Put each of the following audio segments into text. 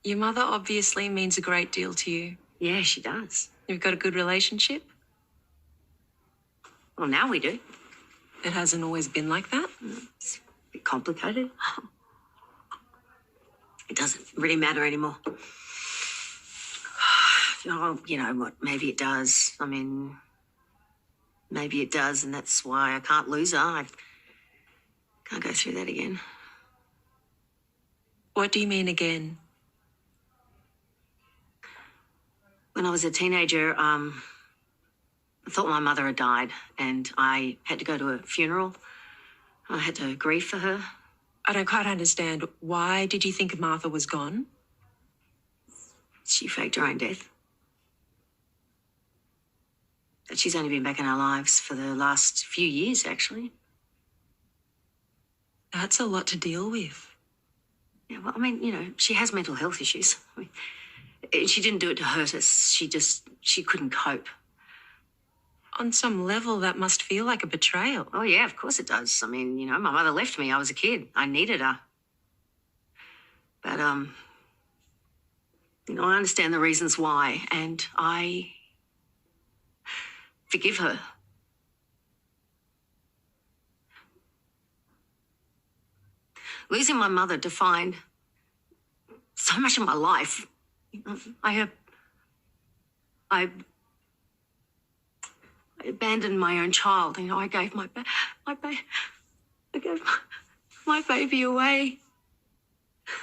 Your mother obviously means a great deal to you. Yeah, she does. You've got a good relationship. Well, now we do. It hasn't always been like that. It's a bit complicated. It doesn't really matter anymore. You know what? Maybe it does. I mean, maybe it does, and that's why I can't lose her. I can't go through that again. What do you mean again? When I was a teenager, I thought my mother had died, and I had to go to a funeral. I had to grieve for her. I don't quite understand. Why did you think Martha was gone? She faked her own death. But she's only been back in our lives for the last few years, actually. That's a lot to deal with. Yeah, well, I mean, you know, she has mental health issues. I mean, she didn't do it to hurt us. She couldn't cope. On some level, that must feel like a betrayal. Oh, yeah, of course it does. I mean, you know, my mother left me. I was a kid. I needed her. But, you know, I understand the reasons why, and I forgive her. Losing my mother defined so much of my life. You know, I abandoned my own child. You know, I gave my baby away.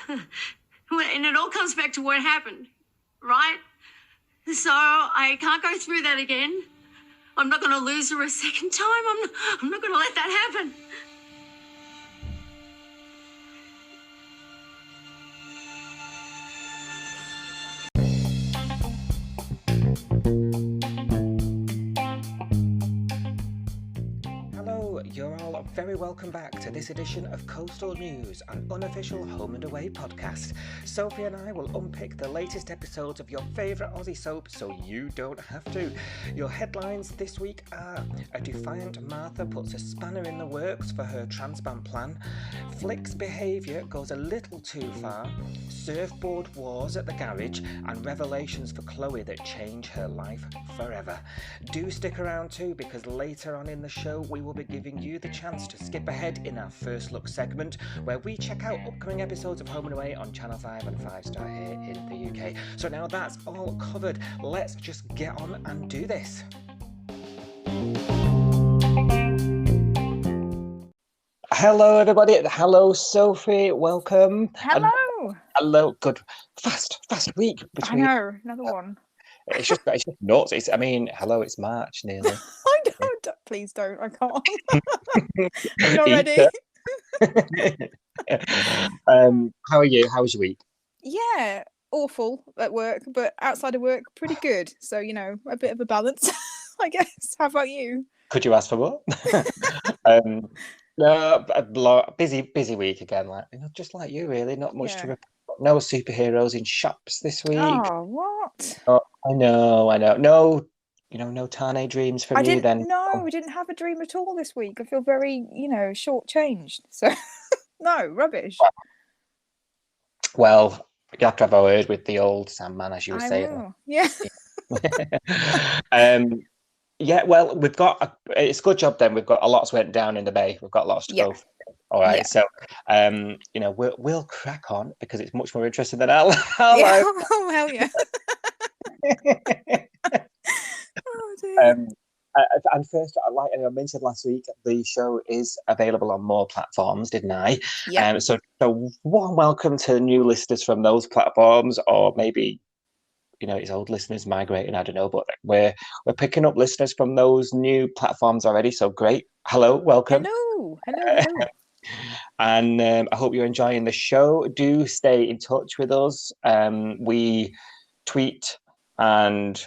And it all comes back to what happened, right? So I can't go through that again. I'm not going to lose her a second time. I'm not going to let that happen. Hello, you're all very welcome back to this edition of Coastal News, an unofficial home and away podcast. Sophie and I will unpick the latest episodes of your favourite Aussie soap so you don't have to. Your headlines this week are: a defiant Martha puts a spanner in the works for her transplant plan, Flick's behaviour goes a little too far, surfboard wars at the garage, and revelations for Chloe that change her life forever. Do stick around too, because later on in the show we will be giving you the chance to skip ahead in our first look segment, where we check out upcoming episodes of Home and Away on Channel 5 and 5 Star here in the UK. So now that's all covered, let's just get on and do this. Hello everybody, hello Sophie, welcome. Hello. Hello, good, fast week between. I know, another one. It's just nuts. Hello, it's March nearly. I don't, please don't, I can't. I'm not ready. How are you? How was your week? Yeah, awful at work, but outside of work, pretty good. So, you know, a bit of a balance, I guess. How about you? Could you ask for more? No, busy week again. Like, just like you, really. Not much to report. No superheroes in shops this week. Oh, what? Oh, I know. No, no Tane dreams for me then. No, we didn't have a dream at all this week. I feel very, shortchanged. So, no, rubbish. Well, you have to have a word with the old Sandman, as you were saying. Will. Yeah. Yeah, well, it's a good job then. We've got a lots went down in the bay. We've got lots to go. All right, so we'll crack on because it's much more interesting than our life. Oh, hell yeah. Oh dear. And first, like I mentioned last week, the show is available on more platforms, didn't I? Yeah. So warm welcome to new listeners from those platforms, or maybe it's old listeners migrating, I don't know, but we're picking up listeners from those new platforms already, so great. Hello, welcome. Hello. And I hope you're enjoying the show. Do stay in touch with us. We tweet and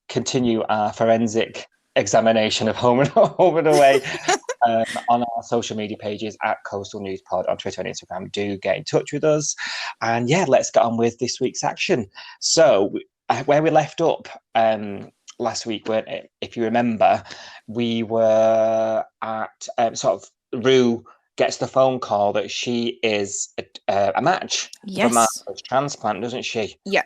continue our forensic examination of Home and Away on our social media pages at Coastal News Pod on Twitter and Instagram. Do get in touch with us. And yeah, let's get on with this week's action. So where we left up last week, if you remember, we were at sort of Rue gets the phone call that she is a match for Yes. Martha's transplant, doesn't she? Yeah.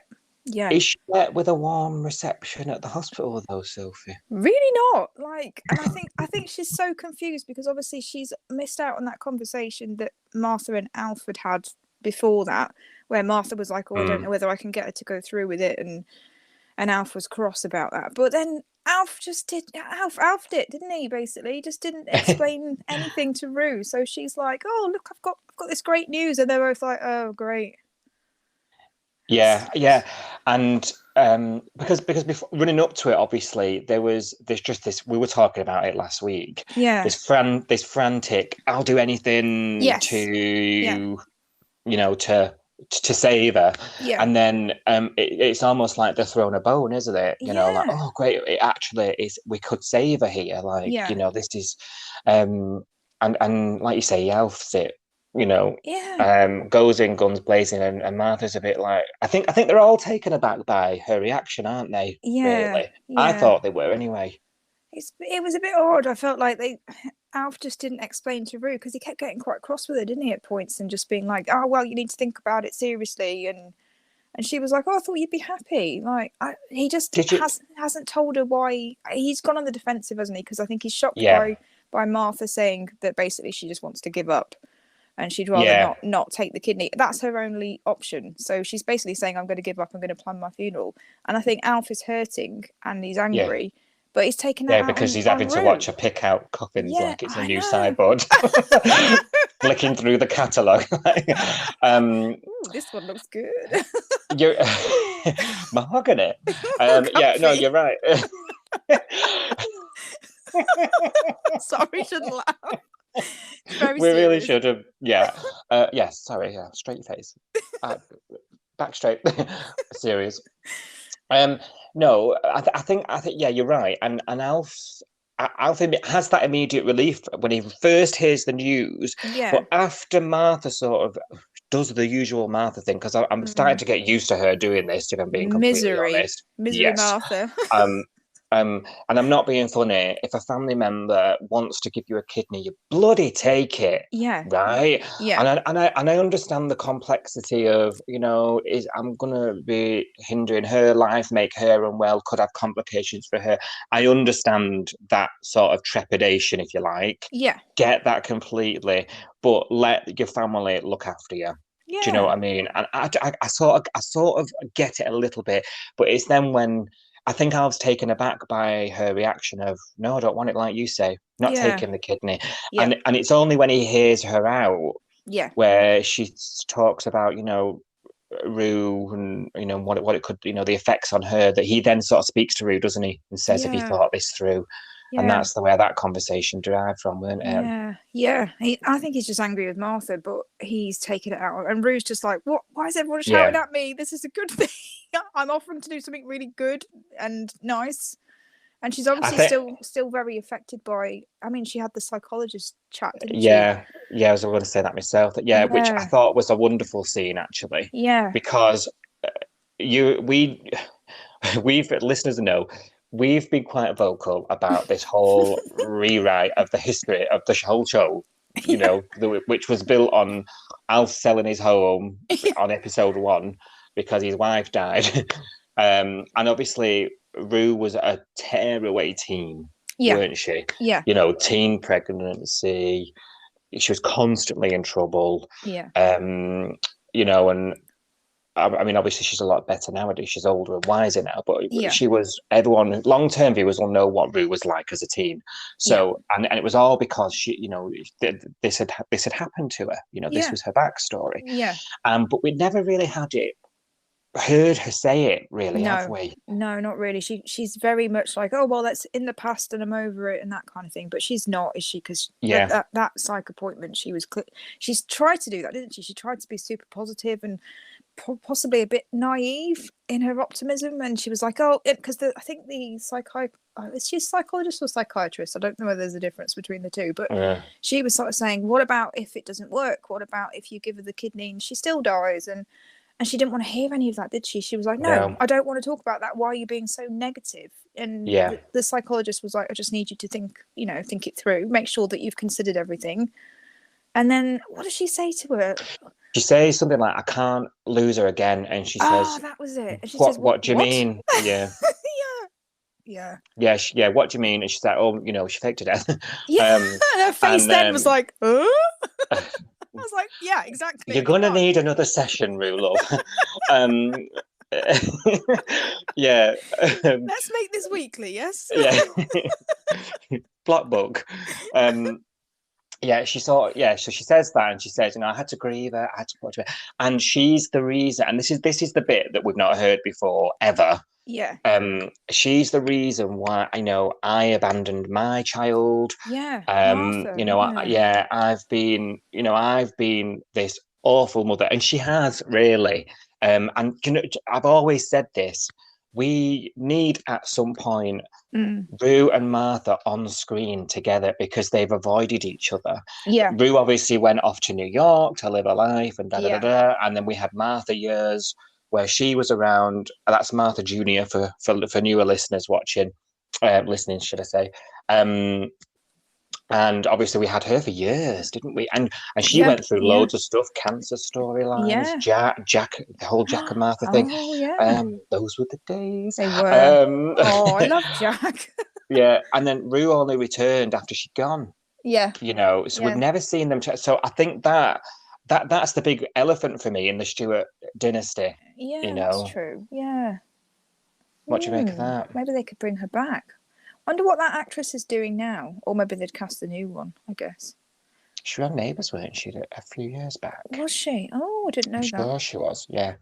Yeah. Is she met with a warm reception at the hospital, though, Sophie? Really not. Like, and I think she's so confused because obviously she's missed out on that conversation that Martha and Alfred had before that, where Martha was like, "Oh, I don't know whether I can get her to go through with it," and Alf was cross about that. But then Alf did, didn't he? Basically, he just didn't explain anything to Rue. So she's like, "Oh, look, I've got this great news," and they're both like, "Oh, great." Yeah, and because before, running up to it, obviously there's just this. We were talking about it last week. Yeah. This frantic. I'll do anything Yes. to to save her. Yeah. And then it's almost like they're throwing a bone, isn't it? You know, like, oh great, it actually is. We could save her here. Like, Yeah. you know, this is and like you say, Alf's it. You know, goes in guns blazing, and Martha's a bit like, I think they're all taken aback by her reaction, aren't they? Yeah. Really, Yeah. I thought they were anyway. It was a bit odd. I felt like Alf just didn't explain to Rue because he kept getting quite cross with her, didn't he, at points, and just being like, "Oh well, you need to think about it seriously," and she was like, "Oh, I thought you'd be happy." Like he just hasn't told her why. He's gone on the defensive, hasn't he? Because I think he's shocked by Martha saying that basically she just wants to give up. And she'd rather not take the kidney. That's her only option. So she's basically saying, I'm going to give up. I'm going to plan my funeral. And I think Alf is hurting and he's angry. But he's taken that out because he's having to watch her pick out coffins like it's a new sideboard. Flicking through the catalogue. Ooh, this one looks good. You're mahogany. No, you're right. Sorry, shouldn't laugh. We really should have. Yes, sorry. Yeah, straight face. Back straight. Serious. No, I think. Yeah, you're right. And Alf has that immediate relief when he first hears the news. Yeah. But after Martha sort of does the usual Martha thing, because I'm starting to get used to her doing this, if I'm being completely honest. Misery Martha. And I'm not being funny. If a family member wants to give you a kidney, you bloody take it. Yeah. Right. Yeah. And I understand the complexity of, you know, I'm gonna be hindering her life, make her unwell, could have complications for her. I understand that sort of trepidation, if you like. Yeah. Get that completely, but let your family look after you. Yeah. Do you know what I mean? And I sort of get it a little bit, but it's then when I think I was taken aback by her reaction of, no, I don't want it, like you say, not taking the kidney. And it's only when he hears her out where she talks about, you know, Rue and, you know, what it could, you know, the effects on her, that he then sort of speaks to Rue, doesn't he? And says, have you thought this through? And that's the way that conversation derived from, wasn't it? Yeah. I think he's just angry with Martha, but he's taking it out. And Rue's just like, what? Why is everyone shouting at me? This is a good thing. I'm offering to do something really good and nice. And she's obviously still very affected by, I mean, she had the psychologist chat, didn't she? Yeah, I was going to say that myself. Which I thought was a wonderful scene, actually. Yeah. Because we've listeners know, we've been quite vocal about this whole rewrite of the history of the whole show, you know, which was built on Alf selling his home on episode 1 because his wife died. And obviously, Rue was a tearaway teen, weren't she? Yeah. You know, teen pregnancy. She was constantly in trouble. Yeah. You know, and I mean, obviously, she's a lot better nowadays. She's older and wiser now, but she was, everyone, long-term viewers will know what Rue was like as a teen. So, and it was all because she, you know, this had happened to her. You know, this was her backstory. Yeah. But we never really heard her say it, really, have we? No, not really. She's very much like, oh well, that's in the past and I'm over it and that kind of thing. But she's not, is she? Because that psych appointment, she's tried to do that, didn't she? She tried to be super positive and possibly a bit naive in her optimism, and she was like, oh, because I think the is she a psychologist or psychiatrist? I don't know whether there's a difference between the two, but she was sort of saying, what about if it doesn't work? What about if you give her the kidney and she still dies? And she didn't want to hear any of that, did she? She was like, no, I don't want to talk about that. Why are you being so negative? And the psychologist was like, I just need you to think it through, make sure that you've considered everything. And then what does she say to her? She says something like, "I can't lose her again," and she says, that was it. And she "What? says, What do you mean?" Yeah. Yeah. Yeah. What do you mean? And she's like, "Oh, she faked to death." Yeah. And her face then was like, "Huh?" I was like, yeah, exactly. You're gonna need another session, Rue, love. Yeah. Let's make this weekly, yes? Yeah. Block book. Yeah, so she says that, and she says, I had to grieve her, I had to watch her, and she's the reason, and this is the bit that we've not heard before ever. Yeah. She's the reason why I abandoned my child. Yeah. Martha, I've been this awful mother, and she has really. And I've always said this: we need at some point Rue and Martha on screen together, because they've avoided each other. Yeah. Rue obviously went off to New York to live a life and and then we had Martha years where she was around. That's Martha Junior for newer listeners listening, should I say. And obviously we had her for years, didn't we? And she went through loads of stuff, cancer storylines, Jack, the whole Jack and Martha thing. Oh, yeah. Those were the days. They were. I love Jack. Yeah, and then Rue only returned after she'd gone. Yeah. So we've never seen them. So I think that's the big elephant for me in the Stuart dynasty. Yeah, that's true. Yeah. What do you make of that? Maybe they could bring her back. Wonder what that actress is doing now. Or maybe they'd cast a new one, I guess. She was on Neighbours, weren't she, a few years back? Was she? Oh, I didn't know that. Sure she was, yeah.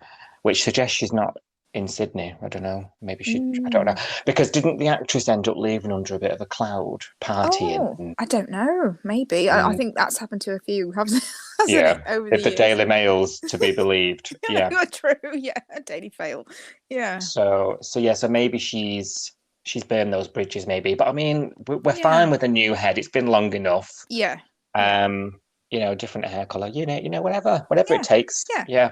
Which suggests she's not in Sydney. I don't know. Maybe she... I don't know. Because didn't the actress end up leaving under a bit of a cloud, partying? Oh, I don't know. Maybe. I think that's happened to a few, hasn't it, over if the years? Daily Mail's to be believed. Yeah. True, yeah. Daily Fail. Yeah. So maybe she's burned those bridges, maybe. But I mean, we're fine with a new head. It's been long enough. Yeah. Different hair color, whatever it takes. Yeah.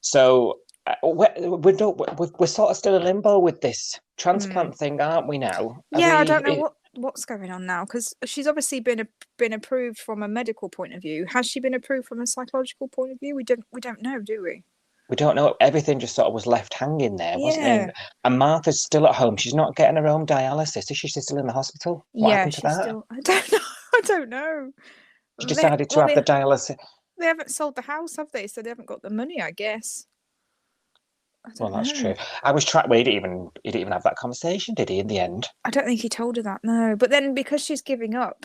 So we're sort of still in limbo with this transplant thing, aren't we now? I don't know what's going on now, because she's obviously been approved from a medical point of view. Has she been approved from a psychological point of view? We don't know, do we? We don't know. Everything just sort of was left hanging there, wasn't it? And Martha's still at home. She's not getting her own dialysis. Is she still in the hospital? What happened to that? Still. I don't know. I don't know. She decided to have the dialysis. They haven't sold the house, have they? So they haven't got the money, I guess. Well, that's true. I was trying. Well, he didn't even have that conversation, did he? In the end, I don't think he told her that. No, but then because she's giving up,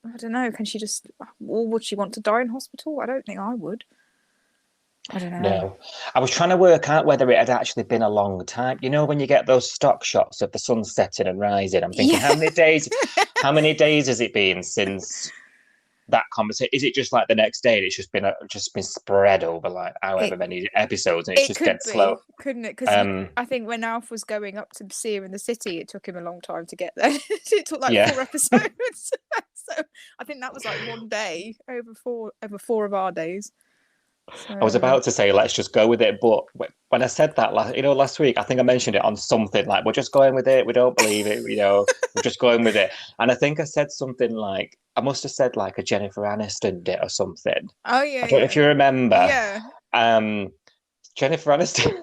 I don't know. Can she just? Or would she want to die in hospital? I don't think I would. I don't know. No, I was trying to work out whether it had actually been a long time. When you get those stock shots of the sun setting and rising, I'm thinking, how many days? How many days has it been since that conversation? Is it just like the next day? And it's just been spread over like however many episodes, and it just gets slow, couldn't it? Because I think when Alf was going up to see her in the city, it took him a long time to get there. It took like 4 episodes. So I think that was like one day over 4 of our days. So, I was about to say, let's just go with it. But when I said that last week, I think I mentioned it on something like, we're just going with it. We don't believe it. We're just going with it. And I think I said something like, I must have said like a Jennifer Aniston did or something. Oh, yeah. I don't know if you remember. Yeah. Jennifer Aniston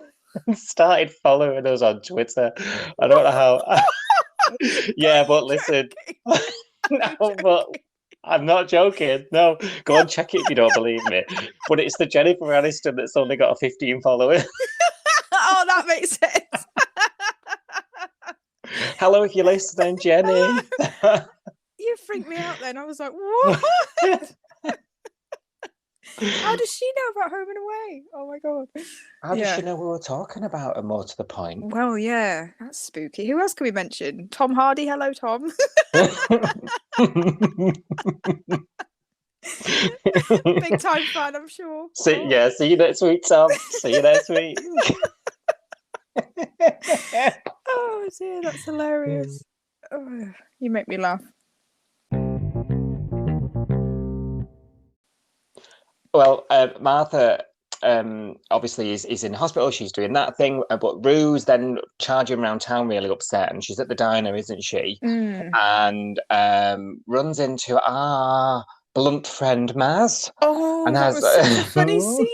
started following us on Twitter. I don't know how. Yeah, but listen. No, but I'm not joking. No, go and check it if you don't believe me. But it's the Jennifer Aniston that's only got a 15 followers. Oh, that makes sense. Hello, if you're listening, Jenny. You freaked me out then. I was like, what? How does she know about Home and Away? Oh my god. How does she know we were talking about, and more to the point? Well, yeah, that's spooky. Who else can we mention? Tom Hardy. Hello, Tom. Big time fan, I'm sure. See you next week, Tom. See you next week. Oh dear, that's hilarious. Oh, you make me laugh. Well, Martha obviously is in hospital. She's doing that thing, but Rue's then charging around town really upset, and she's at the diner, isn't she? And runs into blunt friend Maz. Oh, and that has, was such a funny scene.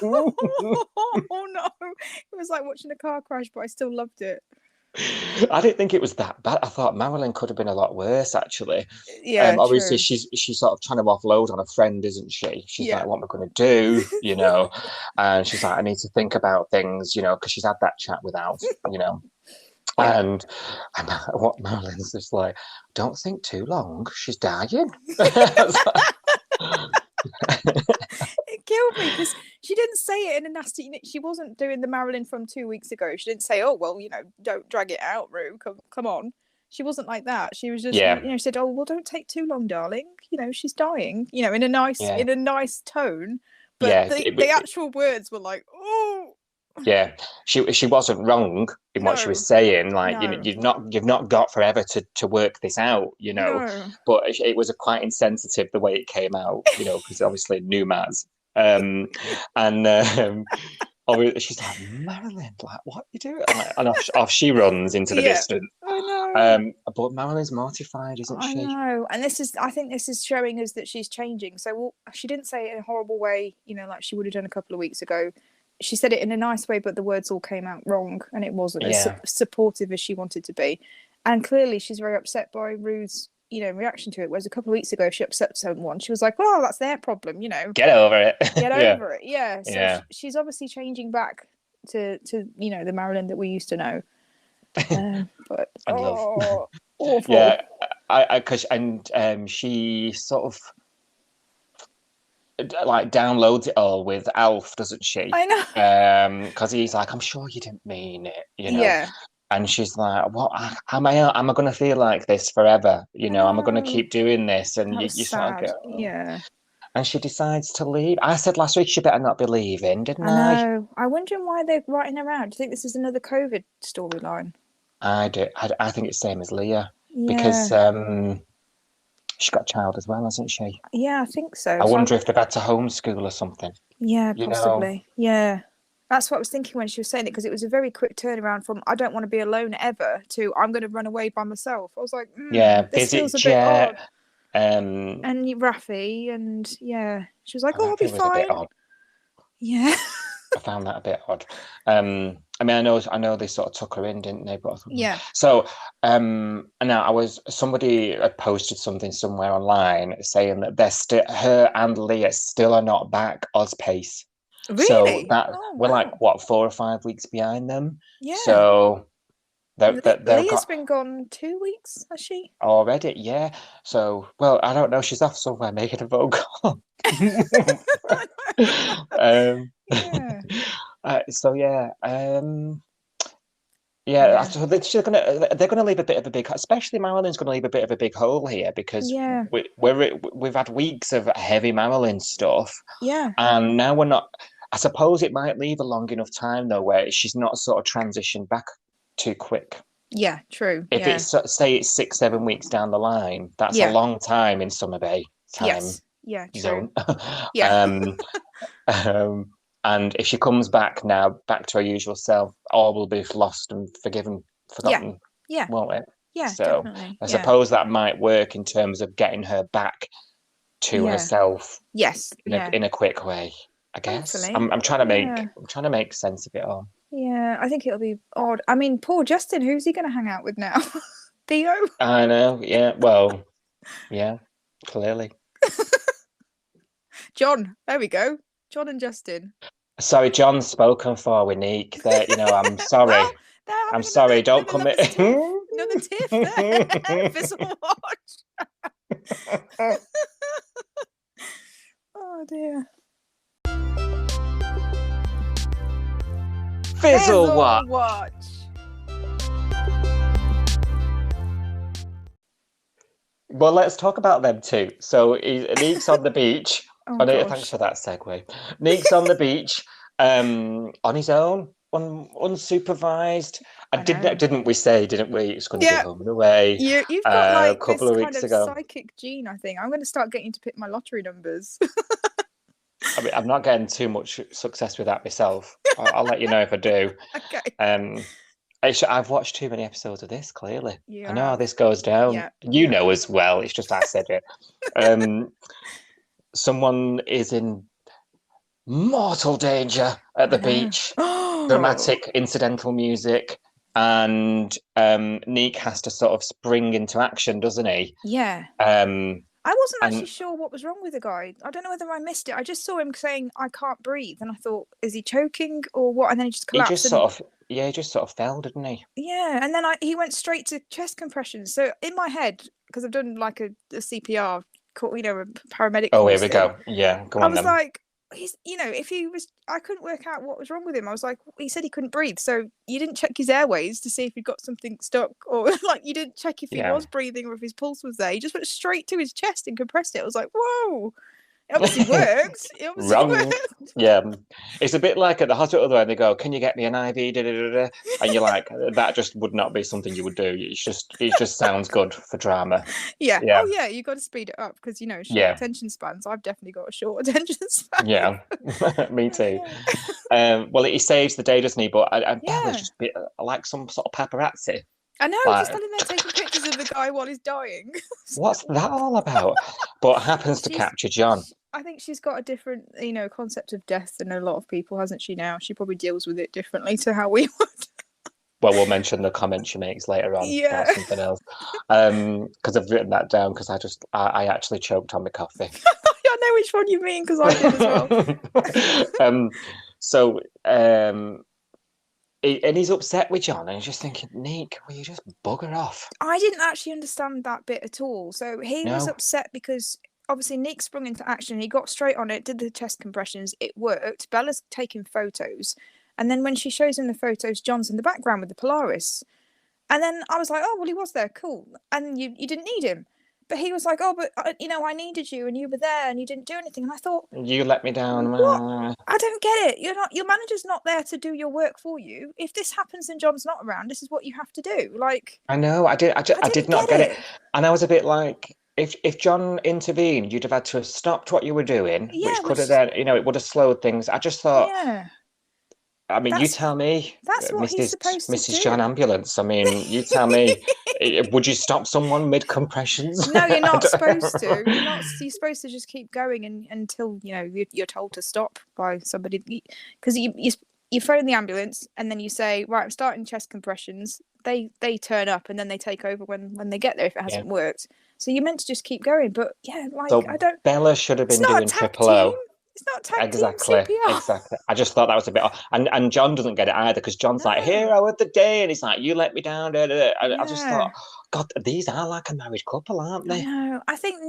Oh no, it was like watching a car crash, but I still loved it. I didn't think it was that bad. I thought Marilyn could have been a lot worse, actually. Yeah, Obviously, true. she's sort of trying to offload on a friend, isn't she? She's Yeah. like, "What am I going to do?" And she's like, "I need to think about things," because she's had that chat with Alf. Yeah. And what Marilyn's just like, "Don't think too long. She's dying." It killed me because she didn't say it in a nasty. She wasn't doing the Marilyn from 2 weeks ago. She didn't say, "Oh well, don't drag it out, Rue. Come on." She wasn't like that. She was just, Yeah. said, "Oh well, don't take too long, darling. She's dying." In a nice tone. But the actual words were like, "Oh." Yeah, she wasn't wrong in what she was saying. Like, No. you've not got forever to work this out, No. But it was quite insensitive the way it came out, because obviously new Maz. And she's like, "Marilyn, like, what are you doing?" And off she runs into the distance. I know. But Marilyn's mortified, isn't she? I know, and I think this is showing us that she's changing. So she didn't say it in a horrible way, like she would have done a couple of weeks ago. She said it in a nice way, but the words all came out wrong, and it wasn't as supportive as she wanted to be. And clearly, she's very upset by Rue's, reaction to it. Whereas a couple of weeks ago, if she upset someone, she was like, "Well, that's their problem," Get over it. Get over it. Yeah. So she's obviously changing back to the Marilyn that we used to know. But awful. Yeah, she sort of like downloads it all with Alf, doesn't she? I know. Because he's like, "I'm sure you didn't mean it," Yeah. And she's like, "What? Am I going to feel like this forever? Am I going to keep doing this?" And that you was sort of sad. go, Yeah. And she decides to leave. I said last week she better not be leaving, didn't I? I know. I'm wondering why they're writing her out. Do you think this is another COVID storyline? I do. I think it's same as Leah. Yeah. Because she's got a child as well, hasn't she? Yeah, I think so. I wonder if they've had to homeschool or something. Yeah, possibly. Yeah. That's what I was thinking when she was saying it, because it was a very quick turnaround from "I don't want to be alone ever" to "I'm going to run away by myself." I was like, this feels a bit odd. And Rafi, and she was like, "Oh, I'll be fine." A bit odd. Yeah. I found that a bit odd. I mean, I know they sort of took her in, didn't they? But So, now somebody had posted something somewhere online saying that her and Leah still are not back Oz pace. Really? So we're like, what, 4 or 5 weeks behind them? Yeah. So Leah's been gone 2 weeks, has she? Already, yeah. So, well, I don't know. She's off somewhere making a phone call. So they're gonna leave a bit of a big, especially Marilyn's gonna leave a bit of a big hole here, because we've had weeks of heavy Marilyn stuff. Yeah. And now we're not. I suppose it might leave a long enough time though where she's not sort of transitioned back too quick. Yeah, true. If it's, say it's 6-7 weeks down the line, that's a long time in Summer Bay time. Yes. Yeah, true. Zone. Yeah. And if she comes back to her usual self, all will be lost and forgotten. Yeah. Won't it? Yeah, so definitely. I suppose that might work in terms of getting her back to herself. Yes. In a quick way, I guess. Hopefully. I'm trying to make sense of it all. Yeah, I think it'll be odd. I mean, poor Justin, who's he going to hang out with now? Theo? I know, yeah. Well, yeah, clearly. John, there we go. John and Justin. Sorry, John's spoken for with Nick. I'm sorry. Well, I'm sorry, don't come in. Another tiff there. Fizzle watch. Oh, dear. Fizzle watch. Well, let's talk about them too. So Nick's on the beach. Thanks for that segue. Nick's on the beach, on his own, unsupervised. Didn't we say? Didn't we? It's going to be home and away. You've got like a couple of this weeks kind ago. Of psychic gene. I think I'm going to start getting to pick my lottery numbers. I mean, I'm not getting too much success with that myself. I'll let you know if I do. Okay. I've watched too many episodes of this, clearly. I know how this goes down. Yeah. You know as well. It's just I said it. Someone is in mortal danger at the beach. Dramatic incidental music. And Neek has to sort of spring into action, doesn't he? Yeah. I wasn't actually sure what was wrong with the guy. I don't know whether I missed it. I just saw him saying, "I can't breathe," and I thought, "Is he choking or what?" And then he just collapsed. He just sort of fell, didn't he? Yeah, and then he went straight to chest compressions. So in my head, because I've done like a CPR, a paramedic. Oh, here we go. Yeah, go on. I was like, he's, if he was, I couldn't work out what was wrong with him. I was like, he said he couldn't breathe, so you didn't check his airways to see if he'd got something stuck, or like you didn't check if he was breathing or if his pulse was there. He just went straight to his chest and compressed it. I was like, whoa. It obviously works. Wrong. Yeah, it's a bit like at the hospital though, and they go, "Can you get me an IV?" And you're like, that just would not be something you would do. It just sounds good for drama. Yeah. Oh yeah, you got to speed it up because short attention spans. I've definitely got a short attention span. Yeah, me too. Well, he saves the day, doesn't he? But Bella's just a bit like some sort of paparazzi. I know, just standing there taking pictures of the guy while he's dying. What's that all about? But happens to capture John. I think she's got a different, concept of death than a lot of people, hasn't she now? She probably deals with it differently to how we would. Well, we'll mention the comment she makes later on about something else. Because I've written that down because I actually choked on my coffee. I know which one you mean because I did as well. And he's upset with John and he's just thinking, Neek, will you just bugger off? I didn't actually understand that bit at all. So he was upset because obviously Nick sprung into action. He got straight on it, did the chest compressions. It worked. Bella's taking photos. And then when she shows him the photos, John's in the background with the Polaris. And then I was like, oh, well, he was there. Cool. And you didn't need him. But he was like, oh, but, I needed you and you were there and you didn't do anything. And I thought, you let me down. What? I don't get it. Your manager's not there to do your work for you. If this happens and John's not around, this is what you have to do. Like, I know. I did not get it. And I was a bit like, if John intervened, you'd have had to have stopped what you were doing, which could have then, it would have slowed things. I just thought, I mean, you tell me, that's what he's supposed to Mrs. do. John Ambulance. I mean, you tell me, would you stop someone mid compressions? No, you're not supposed to. You're supposed to just keep going until you're told to stop by somebody. Because you phone the ambulance and then you say, right, I'm starting chest compressions. They turn up and then they take over when they get there if it hasn't worked. So you're meant to just keep going, but I don't. Bella should have been doing triple O. It's not tag team CPR. Exactly. I just thought that was a bit off. And John doesn't get it either because John's like, hero of the day, and he's like, you let me down. I just thought, God, these are like a married couple, aren't they? No, I think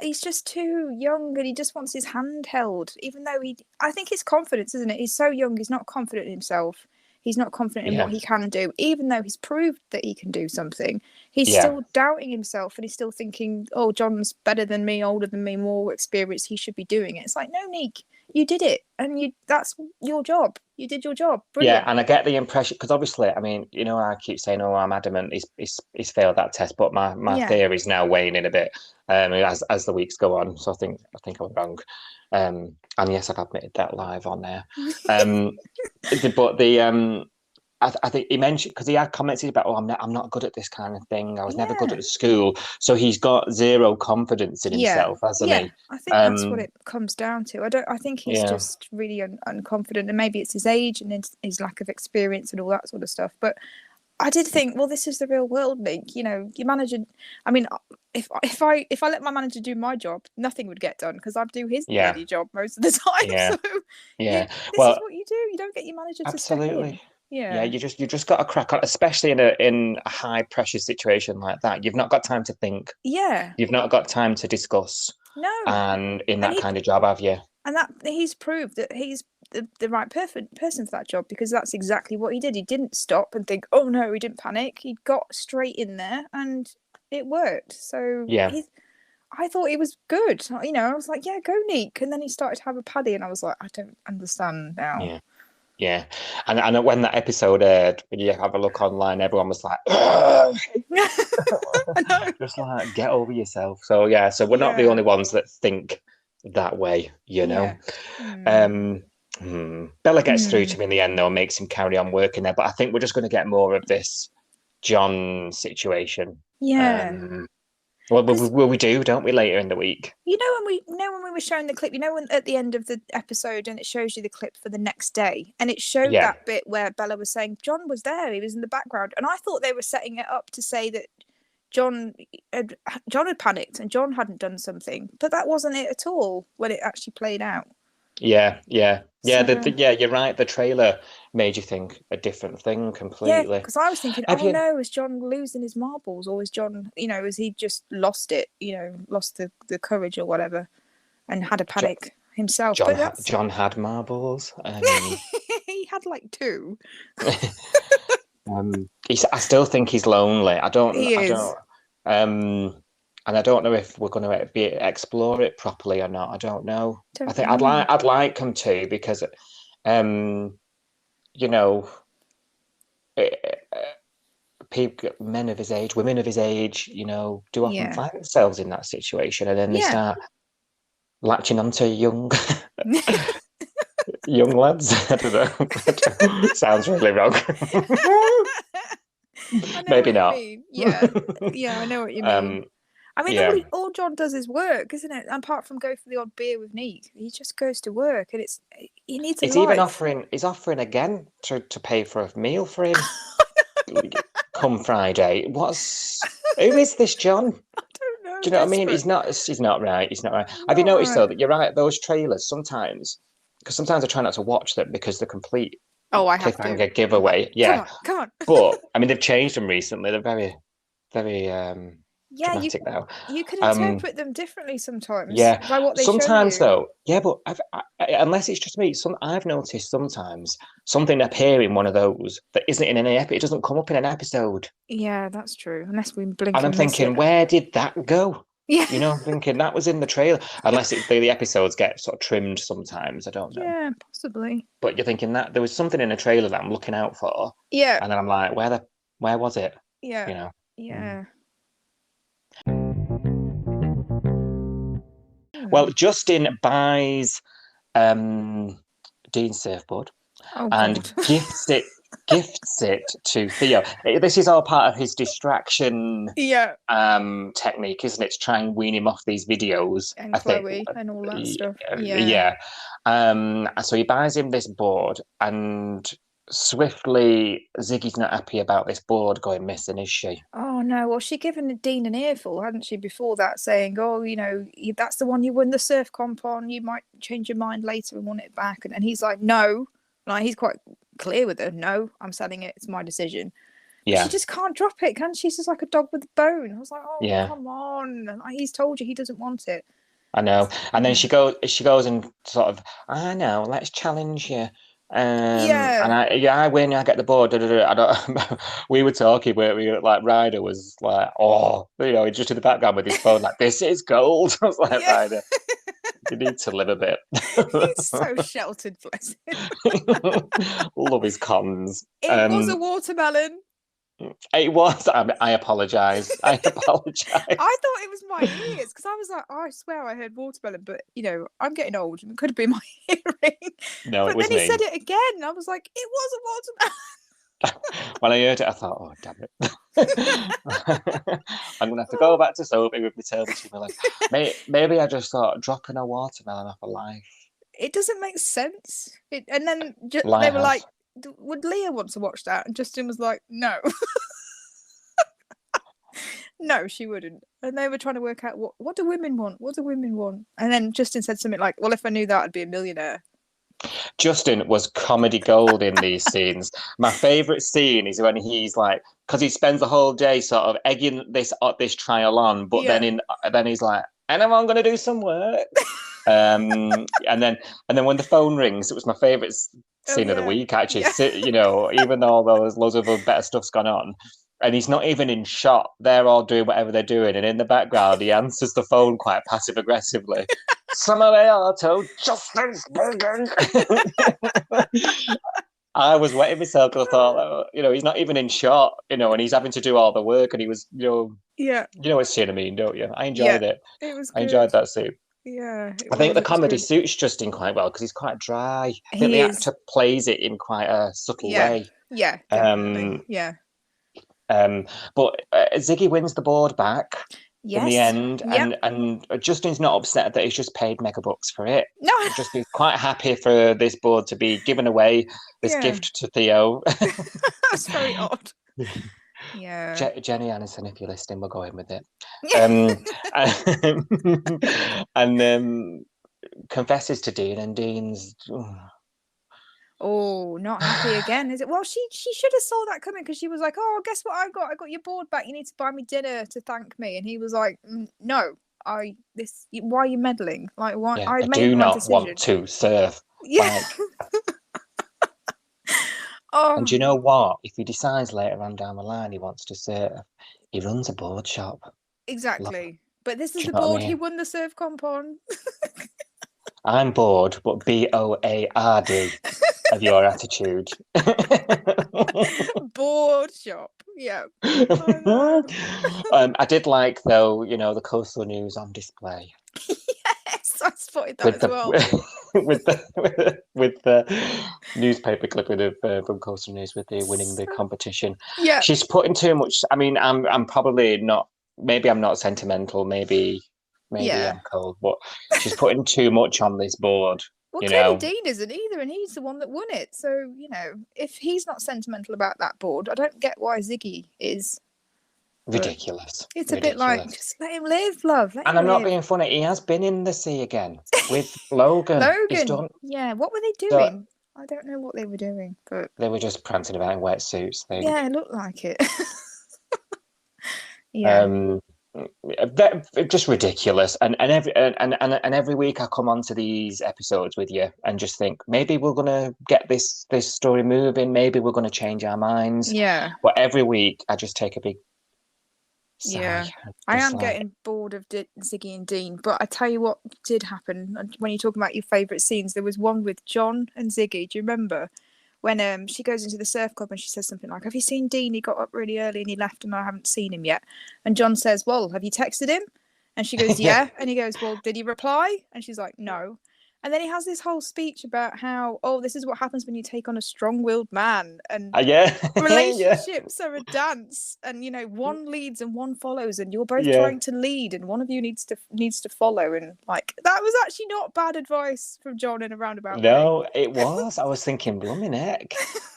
he's just too young and he just wants his hand held. Even though I think it's confidence, isn't it? He's so young, he's not confident in himself. He's not confident in what he can do, even though he's proved that he can do something. He's still doubting himself and he's still thinking, oh, John's better than me, older than me, more experienced. He should be doing it. It's like, no, Neek, you did it. And that's your job. You did your job. Brilliant. Yeah, and I get the impression, because obviously, I mean, I keep saying, oh, I'm adamant he's failed that test, but my theory is now waning a bit as the weeks go on. So I think I'm wrong. And yes, I've admitted that live on there. But I think he mentioned, because he had commented about, oh, I'm not good at this kind of thing. I was never good at school. So he's got zero confidence in himself, hasn't he? I think that's what it comes down to. I think he's just really unconfident, and maybe it's his age and his lack of experience and all that sort of stuff. But I did think, well, this is the real world, Nick. Your manager. I mean, if I let my manager do my job, nothing would get done because I'd do his bloody job most of the time. Yeah. So this is what you do. You don't get your manager to step in. Yeah, you just got to crack on, especially in a high pressure situation like that. You've not got time to think. Yeah, you've not got time to discuss. No, and in that kind of job, have you? And that he's proved that he's the right person for that job, because that's exactly what he did. He didn't stop and think, oh no, he didn't panic. He got straight in there and it worked. So I thought he was good. I was like, yeah, go Neek. And then he started to have a paddy and I was like, I don't understand now. Yeah. And when that episode aired, when you have a look online, everyone was like, just like, get over yourself. So we're not the only ones that think that way, Bella gets through to him in the end, though, and makes him carry on working there. But I think we're just going to get more of this John situation. Yeah. Well, we do, don't we, later in the week? When we were showing the clip, when at the end of the episode, and it shows you the clip for the next day, and it showed that bit where Bella was saying John was there, he was in the background, and I thought they were setting it up to say that John had panicked and John hadn't done something, but that wasn't it at all when it actually played out. Yeah. You're right. The trailer made you think a different thing completely. Yeah, because I was thinking, no, is John losing his marbles, or is John, has he just lost it? Lost the courage or whatever, and had a panic himself. John had marbles. He had like 2. I still think he's lonely. And I don't know if we're going to explore it properly or not. I don't know. I'd like him to, because, people, men of his age, women of his age, do often find themselves in that situation, and then they start latching onto young lads. I don't know. Sounds really wrong. Maybe not. Yeah, I know what you mean. All John does is work, isn't it? Apart from go for the odd beer with Neek, he just goes to work, and he needs a life. He's offering again to pay for a meal for him come Friday. Who is this John? I don't know. Do you know what I mean? He's not right. Have you noticed though that you're right? Those trailers sometimes, because sometimes I try not to watch them because the complete cliffhanger giveaway. Yeah, come on. But they've changed them recently. They're very, very dramatic now. You can interpret them differently sometimes. Yeah, by what they sometimes show you. though. Yeah, but unless it's just me, I've noticed sometimes something appear in one of those that isn't in any episode. It doesn't come up in an episode. Yeah, that's true. Unless we blink. And I'm thinking, where did that go? Yeah, I'm thinking that was in the trailer. Unless the episodes get sort of trimmed sometimes. I don't know. Yeah, possibly. But you're thinking that there was something in the trailer that I'm looking out for. Yeah. And then I'm like, where was it? Yeah. Yeah. Well, Justin buys Dean's surfboard and gifts it to Theo. This is all part of his distraction technique, isn't it? To try and wean him off these videos. And Chloe and all that stuff. Yeah. So he buys him this board, and swiftly Ziggy's not happy about this board going missing, is she? Oh no, well, she'd given Dean an earful, hadn't she, before that, saying, that's the one you won the surf comp on, you might change your mind later and want it back. And he's like, no. He's quite clear with her. No, I'm selling it, it's my decision. Yeah. But she just can't drop it, can she? She's just like a dog with a bone. I was like, come on. He's told you he doesn't want it. I know. And then she goes and sort of, I know, let's challenge you. And I win, I get the board. I don't. We were talking where we like Ryder was like, just in the background with his phone, like, this is gold. I was like, Ryder, you need to live a bit. He's so sheltered, bless him. Love his cons. It was a watermelon. It was. I apologise. I apologise. I thought it was my ears, because I was like, I swear I heard watermelon, but I'm getting old, and it could have been my hearing. No, it was me. Then he said it again. I was like, it was a watermelon. When I heard it, I thought, oh damn it! I'm gonna have to go back to Sophie with my tail between my legs. Maybe I just thought dropping a watermelon off a life. It doesn't make sense. And then they were like, would Leah want to watch that? And Justin was like, no. No, she wouldn't. And they were trying to work out what do women want? What do women want? And then Justin said something like, well, if I knew that, I'd be a millionaire. Justin was comedy gold in these scenes. My favourite scene is when he's like, because he spends the whole day sort of egging this trial on, but then he's like, and I'm going to do some work. And then when the phone rings, it was my favourite scene of the week, actually. Even though there's loads of better stuff's gone on, and he's not even in shot, they're all doing whatever they're doing, and in the background he answers the phone quite passive aggressively. Somebody auto, Justin speaking. I was wetting myself because I thought, he's not even in shot, and he's having to do all the work, and he was, you know what scene I mean, don't you? I enjoyed it. It was good. I enjoyed that scene. Yeah, I think the it was comedy good. suits Justin quite well because he's quite dry. I think He the is. actor plays it in quite a subtle way. Yeah, definitely. Yeah. But Ziggy wins the board back in the Yes. end, Yep. and Justin's not upset that he's just paid mega bucks for it. No. Justin's quite happy for this board to be given away, this gift to Theo. That's very odd. Yeah. Jenny Aniston, if you're listening, we'll go in with it. And confesses to Dean, and Dean's Oh, not happy again, is it? Well, she should have saw that coming because she was like, "Oh, guess what I got? I got your board back. You need to buy me dinner to thank me." And he was like, "No, why are you meddling? Like, why? yeah, I I made do my not decision." want to serve. Yeah. Oh, And do you know what? If he decides later on down the line he wants to serve, he runs a board shop. exactly. But this Do is you the know what I board he mean? won the serve comp on. I'm bored, but BOARD of your attitude. Board shop. Yeah. I did like, though, the Coastal News on display. Yes, I spotted that as well. with the newspaper clipping of from Coastal News with the winning the competition. Yeah. She's putting too much. I mean, I'm probably not. Maybe I'm not sentimental. Maybe I'm cold. But she's putting too much on this board. Well, clearly Dean isn't either, and he's the one that won it. So, if he's not sentimental about that board, I don't get why Ziggy is. Ridiculous. It's a bit like, just let him live, love. And I'm not being funny. He has been in the sea again with Logan. Logan. Yeah. What were they doing? I don't know what they were doing, but they were just prancing about in wetsuits. Yeah, it looked like it. Yeah. Just ridiculous. And every week I come onto these episodes with you and just think maybe we're gonna get this story moving. Maybe we're gonna change our minds. Yeah. But every week I just take a big sigh. Yeah. I am getting bored of Ziggy and Dean, but I tell you what did happen when you're talking about your favourite scenes. There was one with John and Ziggy. Do you remember when she goes into the surf club and she says something like, "Have you seen Dean? He got up really early and he left and I haven't seen him yet." And John says, "Well, have you texted him?" And she goes, "Yeah." And he goes, "Well, did he reply?" And she's like, "No." And then he has this whole speech about how, this is what happens when you take on a strong-willed man, and relationships are a dance, and one leads and one follows, and you're both trying to lead, and one of you needs to follow, and like that was actually not bad advice from John in a roundabout way. No, it was. I was thinking, blooming heck.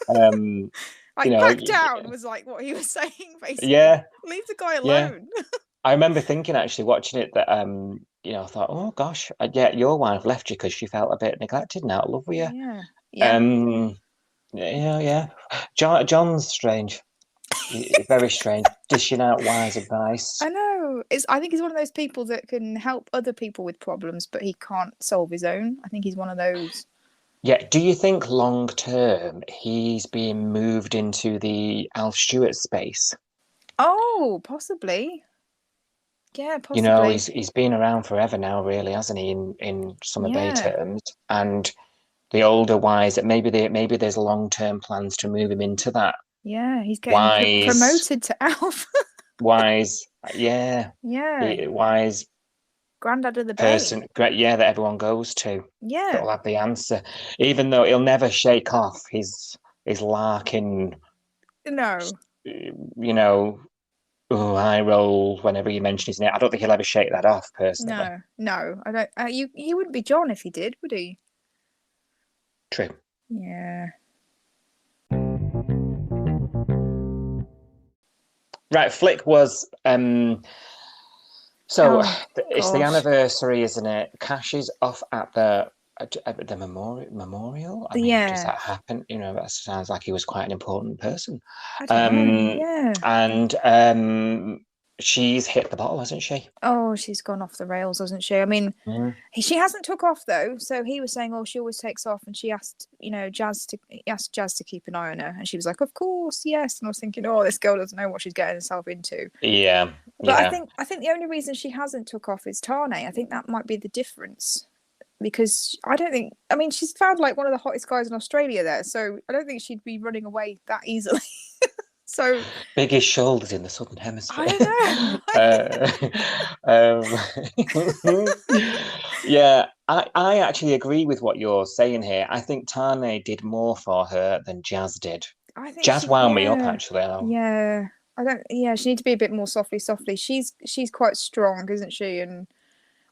Back down was like what he was saying, basically. Yeah, leave the guy alone. Yeah. I remember thinking, actually, watching it, that I thought, oh gosh, your wife left you because she felt a bit neglected and out of love with you. Yeah. John's strange. Very strange, dishing out wise advice. I know. I think he's one of those people that can help other people with problems, but he can't solve his own. I think he's one of those. Yeah. Do you think long term he's being moved into the Alf Stewart space? Oh, possibly. Yeah, possibly. He's been around forever now, really, hasn't he? In Summer Bay terms, and the older wise, maybe there's long-term plans to move him into that. Yeah, he's getting promoted to Alf. Wise, yeah. Wise granddad of the person, that everyone goes to. Yeah, that'll have the answer, even though he'll never shake off his larking. No. I roll whenever you mention his name. I don't think he'll ever shake that off, personally. No, I don't. He wouldn't be John if he did, would he? True. Yeah. Right, Flick was it's the anniversary, isn't it? Cash is off at the memorial. I mean, does that happen? That sounds like he was quite an important person. And she's hit the bottle, hasn't she? Oh, she's gone off the rails, hasn't she? I mean, she hasn't took off though. So he was saying, she always takes off, and she asked, Jazz to keep an eye on her, and she was like, "Of course, yes." And I was thinking, this girl doesn't know what she's getting herself into. Yeah. But I think the only reason she hasn't took off is Tane. I think that might be the difference. Because she's found like one of the hottest guys in Australia there, so I don't think she'd be running away that easily. So biggest shoulders in the Southern Hemisphere. I know. Yeah, I actually agree with what you're saying here. I think Tane did more for her than Jazz did. I think Jazz she, wound me up, yeah, actually. yeah. I don't. Yeah, she needs to be a bit more softly. She's quite strong, isn't she? And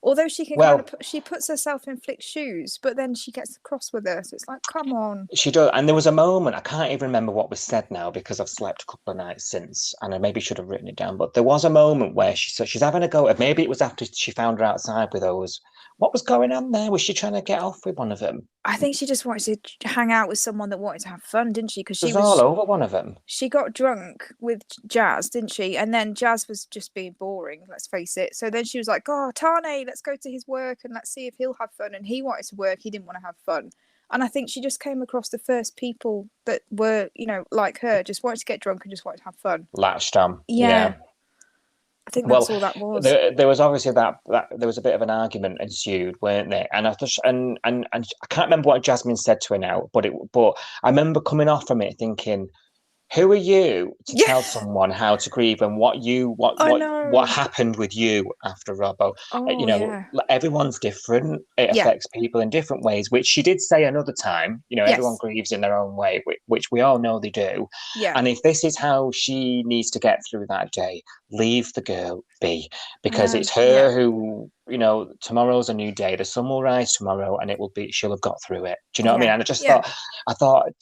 although she can kind Well, of she puts herself in Flick's shoes, but then she gets cross with her. So it's like, come on. she does. And there was a moment, I can't even remember what was said now because I've slept a couple of nights since, and I maybe should have written it down. But there was a moment where she's having a go at, maybe it was after she found her outside with those. What was going on there? Was she trying to get off with one of them? I think she just wanted to hang out with someone that wanted to have fun, didn't she? Because It was all over one of them. she got drunk with Jazz, didn't she? And then Jazz was just being boring, let's face it. So then she was like, oh, Tane, let's go to his work and let's see if he'll have fun. And he wanted to work, he didn't want to have fun. And I think she just came across the first people that were, like her, just wanted to get drunk and just wanted to have fun. Latched on. Yeah. I think that's all that was. There was obviously that there was a bit of an argument ensued, weren't there? And I just and I can't remember what Jasmine said to her now, but I remember coming off from it thinking, who are you to tell someone how to grieve and what happened with you after Robbo? Everyone's different. It affects people in different ways, which she did say another time. Everyone grieves in their own way, which we all know they do. Yeah. And if this is how she needs to get through that day, leave the girl be, because it's her who, tomorrow's a new day. The sun will rise tomorrow, and she'll have got through it. Do you know what I mean? And I thought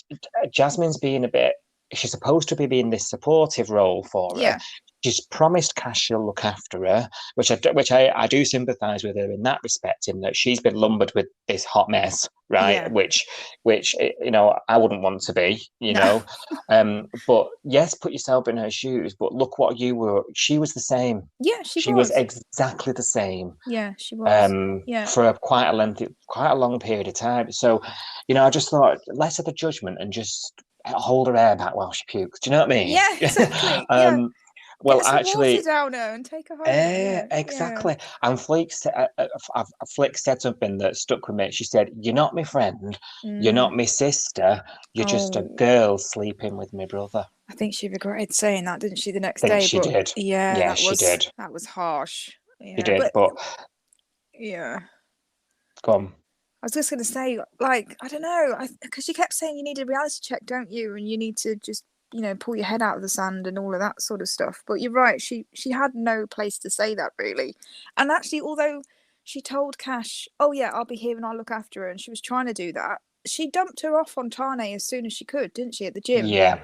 Jasmine's being a bit. She's supposed to be being this supportive role for her. She's promised Cash she'll look after her, which I do sympathise with her in that respect, in that she's been lumbered with this hot mess, right? Which I wouldn't want to be, but yes, put yourself in her shoes. But look what you were. She was the same. Yeah, she was exactly the same. Yeah, she was. For quite a long period of time. So, I just thought less of a judgment and just hold her hair back while she pukes. Do you know what I mean? Yeah, exactly. Well, get some actually, water down her and take her home. Exactly. And Flick said something that stuck with me. She said, "You're not my friend. You're not my sister. You're just a girl sleeping with my brother." I think she regretted saying that, didn't she? The next day, she did. Yeah, she did. That was harsh. She did, but yeah. Go on. I was just going to say, like, I don't know, because she kept saying you need a reality check, don't you? And you need to just, pull your head out of the sand and all of that sort of stuff. But you're right, she had no place to say that, really. And actually, although she told Cash, oh, yeah, I'll be here and I'll look after her, and she was trying to do that, she dumped her off on Tane as soon as she could, didn't she, at the gym? Yeah.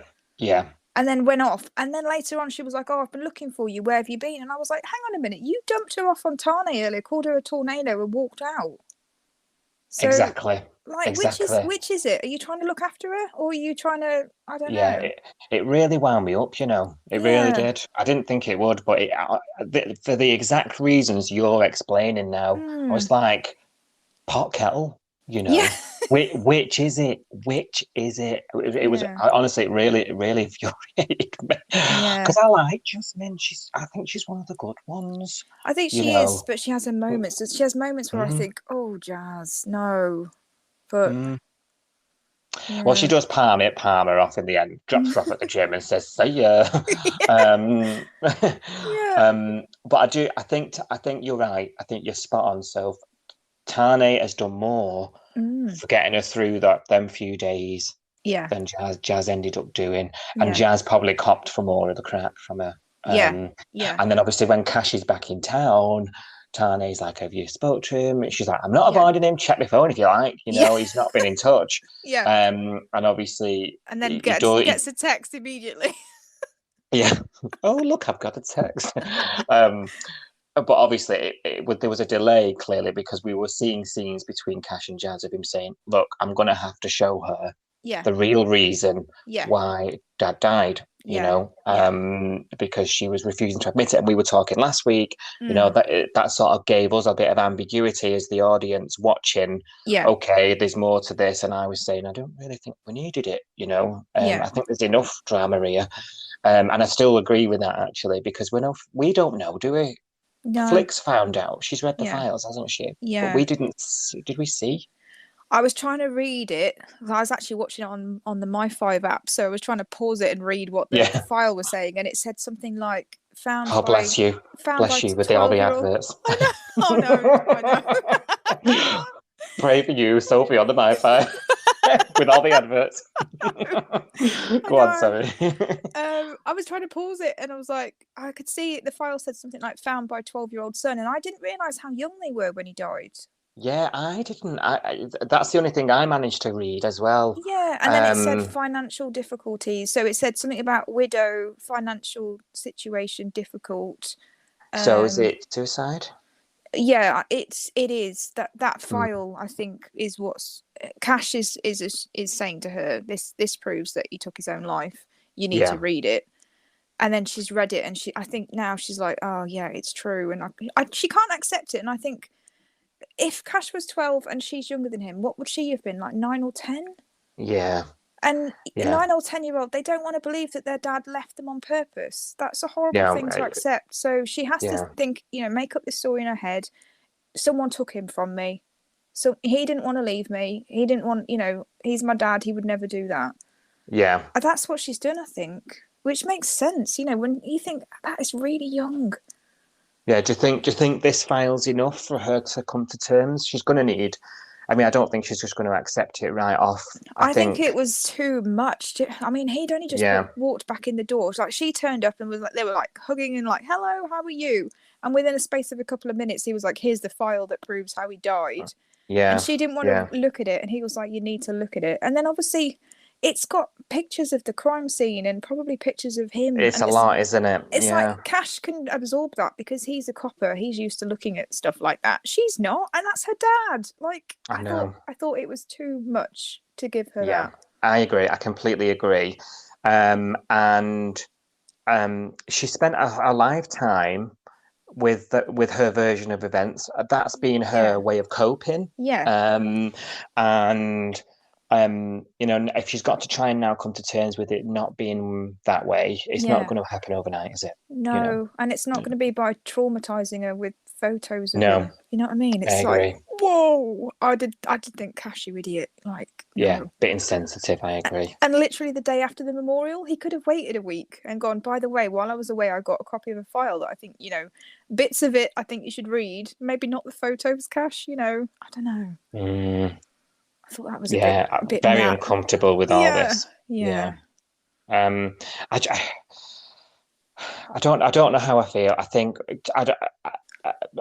And then went off. And then later on, she was like, oh, I've been looking for you. Where have you been? And I was like, hang on a minute. You dumped her off on Tane earlier, called her a tornado and walked out. So, exactly. Which is it? Are you trying to look after her, or are you trying to? I don't know. Yeah, it really wound me up. It really did. I didn't think it would, but for the exact reasons you're explaining now, I was like, pot kettle. Which is it? Which is it? It was honestly, it really infuriated me because I like Jasmine. I think she's one of the good ones. I think she is, but she has her moments. She has moments where I think, oh, Jazz, no, but. Yeah. Well, she does palm her off in the end, drops her off at the gym and says, "See ya." But I think you're right. I think you're spot on. So Tane has done more for getting her through them few days than Jazz ended up doing. And Jazz probably copped for more of the crap from her. And then obviously when Cash is back in town, Tane's like, have you spoke to him? And she's like, I'm not avoiding him. Check my phone if you like. He's not been in touch. And obviously... And then gets a text immediately. Oh, look, I've got a text. But obviously, there was a delay, clearly, because we were seeing scenes between Cash and Jazz of him saying, look, I'm going to have to show her the real reason why Dad died, because she was refusing to admit it. And we were talking last week, that sort of gave us a bit of ambiguity as the audience watching. Okay, there's more to this. And I was saying, I don't really think we needed it, I think there's enough drama here. And I still agree with that, actually, because we don't know, do we? No. Flick's found out. She's read the files, hasn't she? Yeah. But we didn't. Did we see? I was trying to read it. I was actually watching it on the My5 app, so I was trying to pause it and read what the file was saying, and it said something like "found." Oh, bless you! Bless you with all the adverts. I know. Oh no! I know. Pray for you, Sophie, on the Wi-Fi with all the adverts. Go on, sorry. I was trying to pause it, and I was like, I could see the file said something like "found by 12-year-old son," and I didn't realise how young they were when he died. Yeah, I didn't. That's the only thing I managed to read as well. Yeah, and then it said financial difficulties. So it said something about widow, financial situation difficult. So is it suicide? Yeah, it is that file. I think is what's Cash is saying to her. This proves that he took his own life. You need to read it. And then she's read it, and I think now she's like, oh yeah, it's true, and she can't accept it. And I think if Cash was 12 and she's younger than him, what would she have been, like 9 or 10? Yeah. And 9 or 10-year-old, they don't want to believe that their dad left them on purpose. That's a horrible thing to accept. So she has to think, make up this story in her head. Someone took him from me. So he didn't want to leave me. He didn't want, he's my dad. He would never do that. Yeah. That's what she's done, I think, which makes sense. When you think that is really young. Yeah. Do you think this file's enough for her to come to terms? She's going to need. I mean, I don't think she's just going to accept it right off. I think it was too much. I mean, he'd only just walked back in the door. Like, she turned up and was like, they were like hugging and like, hello, how are you? And within a space of a couple of minutes, he was like, here's the file that proves how he died. Yeah. And she didn't want to look at it. And he was like, you need to look at it. And then obviously it's got pictures of the crime scene and probably pictures of him. It's a lot, isn't it? It's like Cash can absorb that because he's a copper. He's used to looking at stuff like that. She's not, and that's her dad. Like, I thought it was too much to give her that. I agree. I completely agree. And she spent a lifetime with her version of events. That's been her way of coping. Yeah. And if she's got to try and now come to terms with it not being that way, it's not going to happen overnight, is it? No, and it's not going to be by traumatizing her with photos of her. You know what I mean? It's like, whoa! I did think, Cash, you idiot! Like, bit insensitive. I agree. And literally the day after the memorial, he could have waited a week and gone, by the way, while I was away, I got a copy of a file that I think, bits of it I think you should read. Maybe not the photos, Cash. I don't know. I thought that was a bit very uncomfortable with all this. Yeah. I don't know how I feel. I think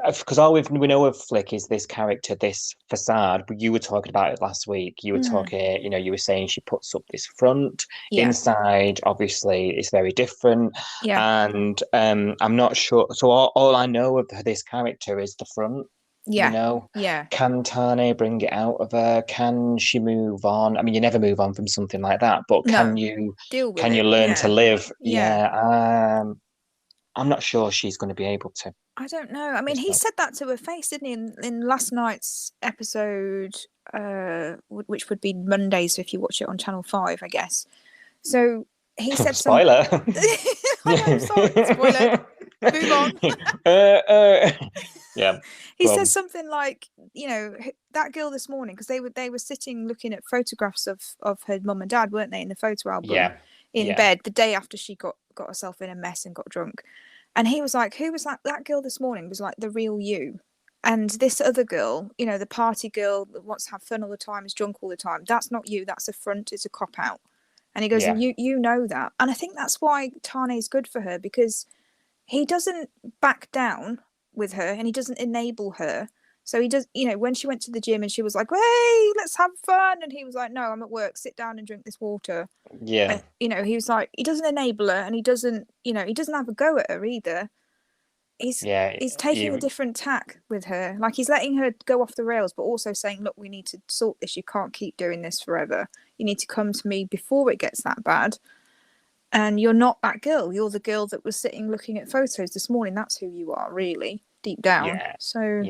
because all we know of Flick is this character, this facade. But you were talking about it last week. You were talking, you were saying she puts up this front. Inside, obviously, it's very different. Yeah. And I'm not sure. So all I know of this character is the front. Yeah. Can Tane bring it out of her? Can she move on? I mean, you never move on from something like that, but can you deal with can it? You learn to live? Yeah. I'm not sure she's going to be able to. I don't know. I mean, he said that to her face, didn't he, in last night's episode, which would be Monday, so if you watch it on Channel 5, I guess. So he said spoiler. I know, sorry, spoiler. Move on. Yeah. He says something like, that girl this morning, because they were sitting looking at photographs of her mum and dad, weren't they, in the photo album in bed the day after she got herself in a mess and got drunk. And he was like, who was that girl this morning was like the real you. And this other girl, the party girl that wants to have fun all the time, is drunk all the time. That's not you. That's a front. It's a cop out. And he goes, and you know that. And I think that's why Tane's good for her, because he doesn't back down with her and he doesn't enable her. So he does, when she went to the gym and she was like, hey, let's have fun. And he was like, no, I'm at work. Sit down and drink this water. Yeah. And, he was like, he doesn't enable her and he doesn't have a go at her either. He's taking a different tack with her. Like, he's letting her go off the rails, but also saying, look, we need to sort this. You can't keep doing this forever. You need to come to me before it gets that bad. And you're not that girl. You're the girl that was sitting looking at photos this morning. That's who you are, really, deep down. Yeah. So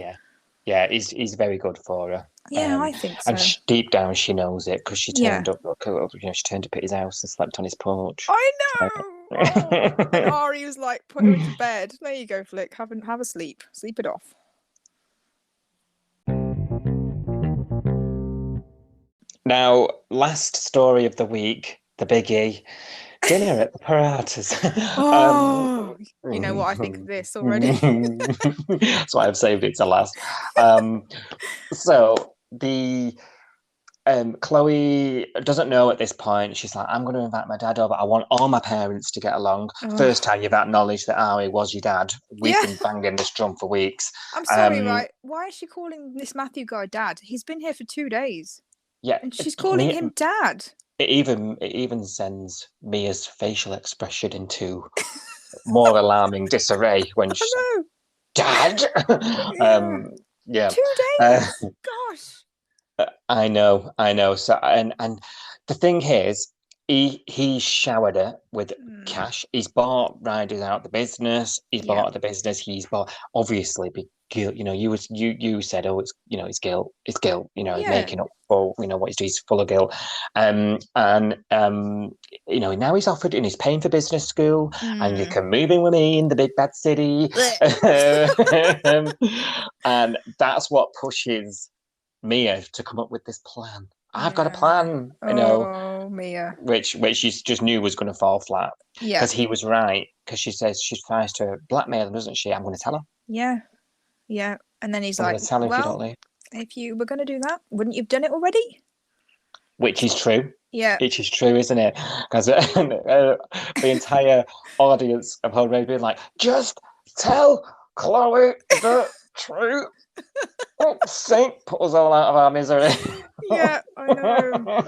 yeah, he's very good for her. Yeah, I think so. And deep down, she knows it because she turned up. She turned up at his house and slept on his porch. I know. And Ari was like, put her into bed. There you go, Flick. Have a sleep. Sleep it off. Now, last story of the week, the biggie. Dinner at the Paratas. Oh, you know what I think of this already. That's why I've saved it to last. So the Chloe doesn't know at this point. She's like, I'm going to invite my dad over. I want all my parents to get along. First time you've acknowledged that Ari was your dad. We've been banging this drum for weeks. I'm sorry, right? Why is she calling this Matthew guy dad? He's been here for 2 days. Yeah. And she's calling him dad. It even sends Mia's facial expression into more alarming disarray when she's like, Dad? Yeah. 2 days? Gosh. I know. So and the thing is, he showered her with cash. He's bought riders out the business. He's bought the business. He's bought obviously guilt. You know, you said, oh, it's it's guilt. It's guilt. You know, he's making up for what he's doing. He's full of guilt. And you know, now he's offered and he's paying for business school, and you can move in with me in the big bad city. And that's what pushes Mia to come up with this plan. I've got a plan, you know, Mia, which she just knew was going to fall flat. Yeah, because he was right. Because she says she tries to blackmail him, doesn't she? I'm going to tell her. Yeah. And then he's like, tell her if you don't leave. If you were going to do that, wouldn't you've done it already? Which is true. Yeah, which is true, isn't it? Because the entire audience have already been like, just tell Chloe the truth. Saint put us all out of our misery. Yeah, I know.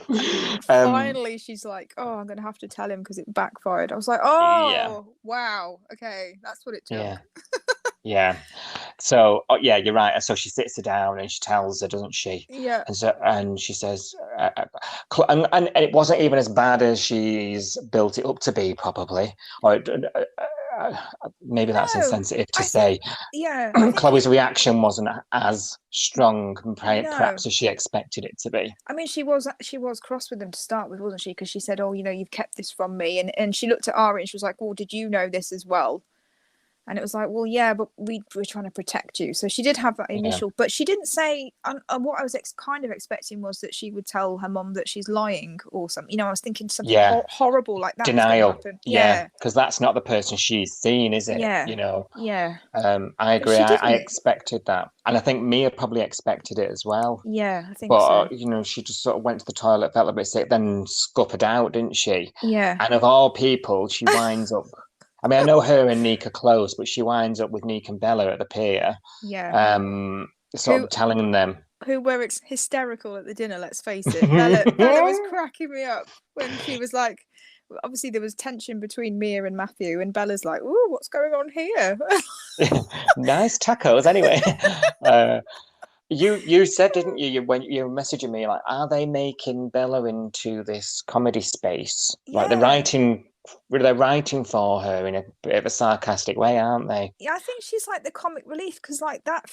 Finally, she's like, "Oh, I'm gonna have to tell him because it backfired." I was like, "Oh, wow, okay, that's what it took." Yeah. So, you're right. So she sits her down and she tells her, doesn't she? Yeah. And she says, and it wasn't even as bad as she's built it up to be, probably. Or maybe that's insensitive to say. Chloe's reaction wasn't as strong, perhaps, as she expected it to be. I mean, she was cross with them to start with, wasn't she? Because she said, "Oh, you know, you've kept this from me," and she looked at Ari and she was like, "Well, did you know this as well?" And it was like, well, yeah, but we're trying to protect you. So she did have that initial, but she didn't say. What I was kind of expecting was that she would tell her mom that she's lying or something. You know, I was thinking something horrible like that. Denial. Yeah, because that's not the person she's seen, is it? Yeah. You know. Yeah. I agree. I expected that, and I think Mia probably expected it as well. Yeah, I think but, so. You know, she just sort of went to the toilet, felt a bit sick, then scuppered out, didn't she? Yeah. And of all people, she winds up. I mean, I know her and Nick are close, but she winds up with Nick and Bella at the pier. Yeah. Sort of telling them. Who were hysterical at the dinner, let's face it. Bella was cracking me up when she was like, obviously there was tension between Mia and Matthew, and Bella's like, "Ooh, what's going on here?" Nice tacos, anyway. You said, didn't you, when you were messaging me, like, are they making Bella into this comedy space? Like they're writing for her in a bit of a sarcastic way, aren't they? Yeah, I think she's like the comic relief, because like that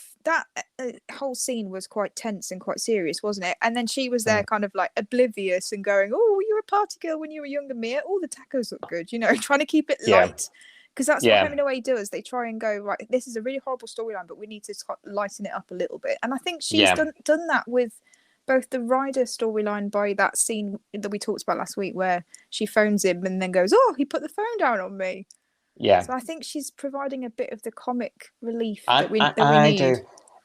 whole scene was quite tense and quite serious, wasn't it? And then she was there kind of like oblivious and going, "Oh, you were a party girl when you were younger, Mia. All the tacos look good," you know, trying to keep it light. Because that's what Hemingway does. They try and go, right, this is a really horrible storyline, but we need to lighten it up a little bit. And I think she's done that with both the Ryder storyline by that scene that we talked about last week where she phones him and then goes, "Oh, he put the phone down on me." Yeah. So I think she's providing a bit of the comic relief that we need. Do.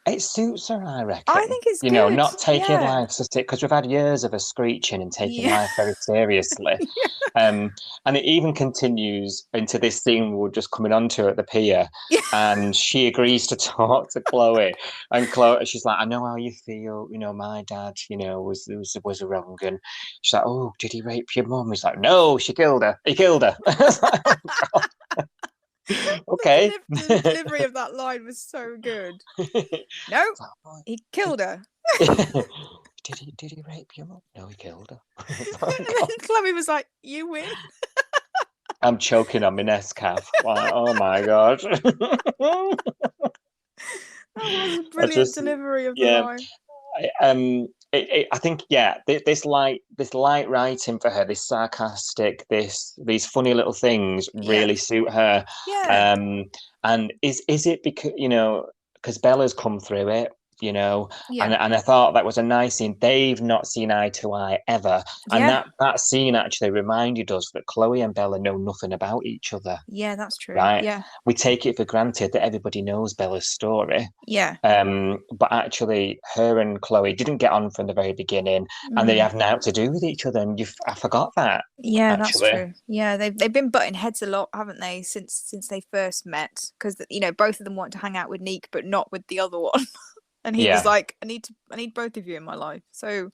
It suits her, I reckon. I think it's good. You know, not taking life so because we've had years of her screeching and taking life very seriously. And it even continues into this scene we're just coming on to at the pier. And she agrees to talk to Chloe. And Chloe, she's like, "I know how you feel. You know, my dad, you know, was wrong." And she's like, "Oh, did he rape your mum?" He's like, "No, she killed her. He killed her." Okay. The delivery of that line was so good. No, he killed her. Did he rape your mum? No, he killed her. Chloe was like, "You win." I'm choking on my Nescafe. Like, oh my god. That was a brilliant delivery of the line. I think this light writing for her, this sarcastic, these funny little things really suit her. And is it because, you know, because Bella's come through it, you know. Yeah. And I thought that was a nice scene. They've not seen eye to eye ever. And that scene actually reminded us that Chloe and Bella know nothing about each other. Yeah, that's true. Right? Yeah. We take it for granted that everybody knows Bella's story. Yeah. But actually, her and Chloe didn't get on from the very beginning, and they have now to do with each other. And I forgot that. Yeah, actually. that's true. Yeah, they've been butting heads a lot, haven't they, since they first met? Because both of them want to hang out with Neek, but not with the other one. And he was like, I need both of you in my life. So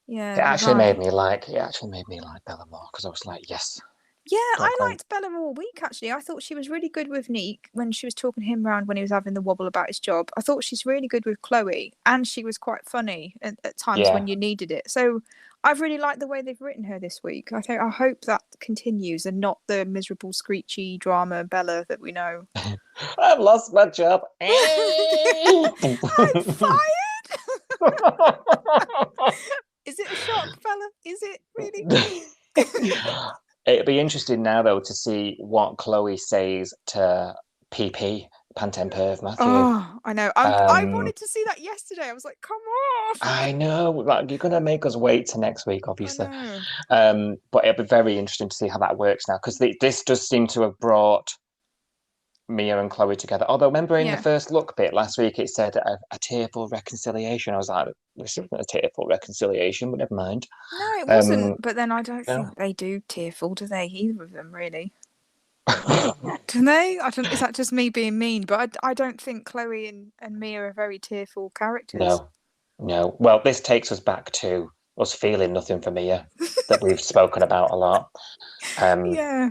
yeah, it actually made me like Bella more, because I was like, yes. Yeah, I liked Bella all week, actually. I thought she was really good with Neek when she was talking him around when he was having the wobble about his job. I thought she's really good with Chloe, and she was quite funny at times when you needed it. So I've really liked the way they've written her this week. I hope that continues and not the miserable, screechy drama Bella that we know. I've lost my job. I'm fired! Is it a shock, Bella? Is it really? It'll be interesting now, though, to see what Chloe says to PP, Pantene Perv Matthew. Oh, I know. I wanted to see that yesterday. I was like, come on. I know. Like, you're going to make us wait till next week, obviously. But it'll be very interesting to see how that works now, because this does seem to have brought Mia and Chloe together. Although, remember in the first look bit last week, it said a tearful reconciliation. I was like, this isn't a tearful reconciliation, but never mind. No, it wasn't. But then I don't think they do tearful, do they? Either of them, really. Do they? Is that just me being mean? But I don't think Chloe and Mia are very tearful characters. No. Well, this takes us back to us feeling nothing for Mia that we've spoken about a lot. Yeah.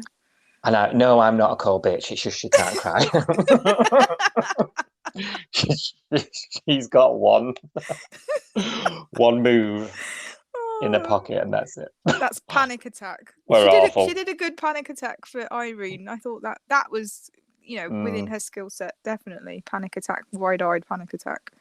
And I'm not a cold bitch. It's just she can't cry. She's got one move in the pocket, and that's it. That's panic attack. She did a good panic attack for Irene. I thought that was, within her skill set, definitely. Panic attack, wide-eyed panic attack.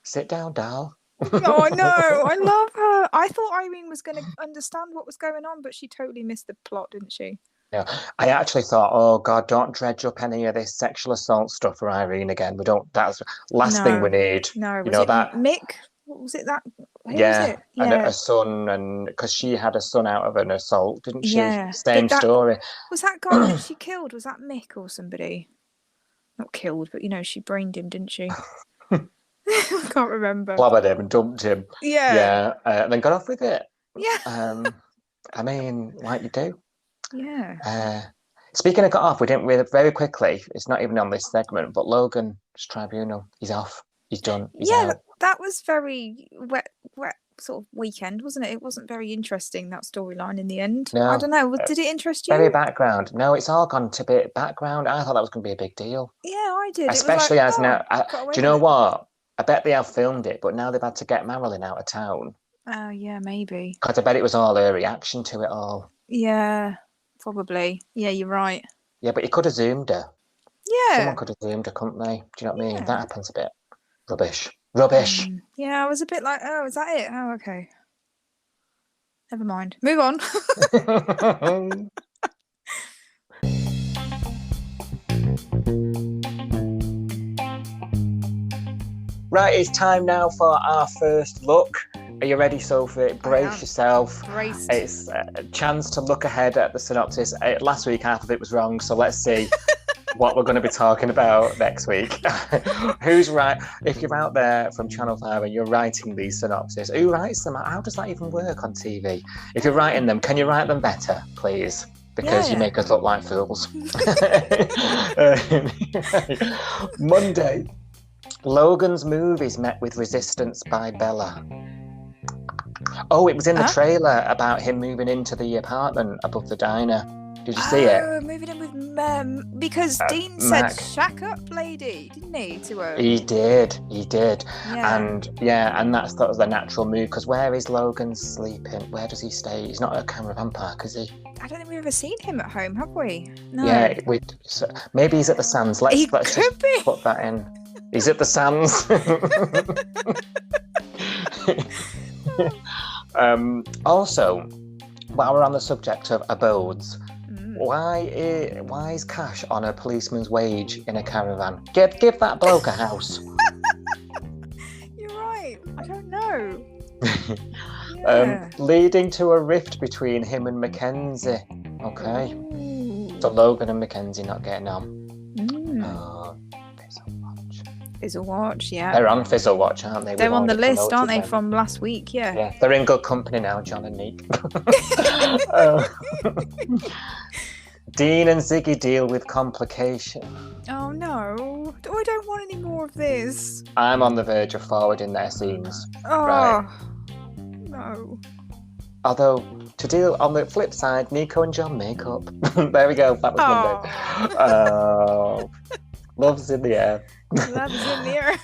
Sit down, doll. Oh, no, I love her. I thought Irene was going to understand what was going on, but she totally missed the plot, didn't she? Yeah, I actually thought, oh God, don't dredge up any of this sexual assault stuff for Irene again. That's the last thing we need. No, was it that Mick? What was it? Who was it? And a son, and because she had a son out of an assault, didn't she? Yeah. Same story. Was that guy that she killed? Was that Mick or somebody? Not killed, but she brained him, didn't she? I can't remember. Blobbered him and dumped him. Yeah. Yeah. Then got off with it. Yeah. I mean, like you do. Yeah. Speaking of got off, we didn't really very quickly. It's not even on this segment, but Logan's tribunal. He's off. He's done. He's out. That was very wet sort of weekend, wasn't it? It wasn't very interesting, that storyline in the end. No, I don't know. Did it interest you? Very background. No, it's all gone to bit background. I thought that was going to be a big deal. Yeah, I did. Especially as now. Do you know what? I bet they have filmed it, but now they've had to get Marilyn out of town. Oh, yeah, maybe. Because I bet it was all her reaction to it all. Yeah. Probably. Yeah, you're right. Yeah, but you could have zoomed her. Yeah. Someone could have zoomed her, couldn't they? Do you know what I mean? That happens a bit. Rubbish. Yeah, I was a bit like, oh, is that it? Oh, okay. Never mind. Move on. Right, it's time now for our first look. Are you ready, Sophie? Brace yourself. Braced. It's a chance to look ahead at the synopsis. Last week, half of it was wrong, so let's see what we're going to be talking about next week. Who's right? If you're out there from Channel 5 and you're writing these synopses, who writes them? How does that even work on TV? If you're writing them, can you write them better, please? Because you make us look like fools. Monday, Logan's move is met with resistance by Bella. Oh, it was in the trailer about him moving into the apartment above the diner. Did you see it? Oh, moving in with because Dean said shack up lady, didn't he, to her? He did. Yeah. And that's that was the natural move, because where is Logan sleeping? Where does he stay? He's not at a caravan park, is he? I don't think we've ever seen him at home, have we? No. Yeah, maybe he's at the Sands. Let's just put that in. He's at the Sands. Also, while we're on the subject of abodes, why is Cash on a policeman's wage in a caravan? Give that bloke a house. Yeah. Leading to a rift between him and Mackenzie. Okay. Ooh. So Logan and Mackenzie not getting on. Mm. Fizzle Watch. Fizzle Watch, yeah. They're on Fizzle Watch, aren't they? They're We've on the already list, aren't they, promoted them. from last week? Yeah. Yeah, they're in good company now, John and Nick. Dean and Ziggy deal with complication. Oh no. I don't want any more of this. I'm on the verge of forwarding their scenes. Oh. Right. No. Although, to deal on the flip side, Nico and John make up. There we go. That was Monday. Oh. Love's in the air. Love's in the air.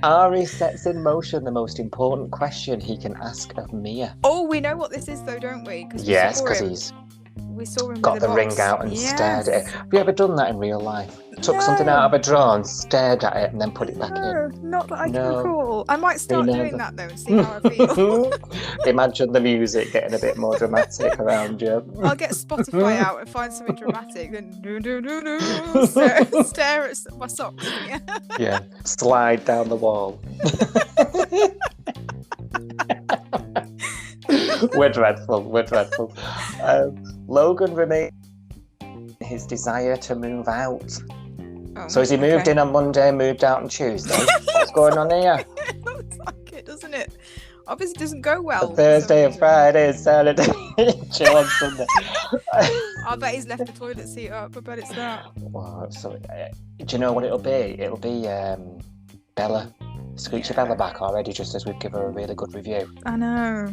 Ari sets in motion the most important question he can ask of Mia. Oh, we know what this is though, don't we? Yes, because he's we saw him got with the a ring box. out and stared at it. Have you ever done that in real life? Took No. something out of a drawer and stared at it and then put it back No, in? not that I can No. recall. I might start Me doing neither. that though and see how I feel. Imagine the music getting a bit more dramatic around you. I'll get Spotify out and find something dramatic, then stare at my socks. Yeah. Yeah, slide down the wall. We're dreadful. Logan remains his desire to move out. Oh, So has he moved in on Monday, moved out on Tuesday? What's going on here? It looks like it, doesn't it? Obviously, it doesn't go well. A Thursday and Friday and Saturday. Chill on Sunday. I bet he's left the toilet seat up. I bet it's that. Well, so, do you know what it'll be? It'll be Bella. Screechy Bella back already, just as we've given her a really good review. I know.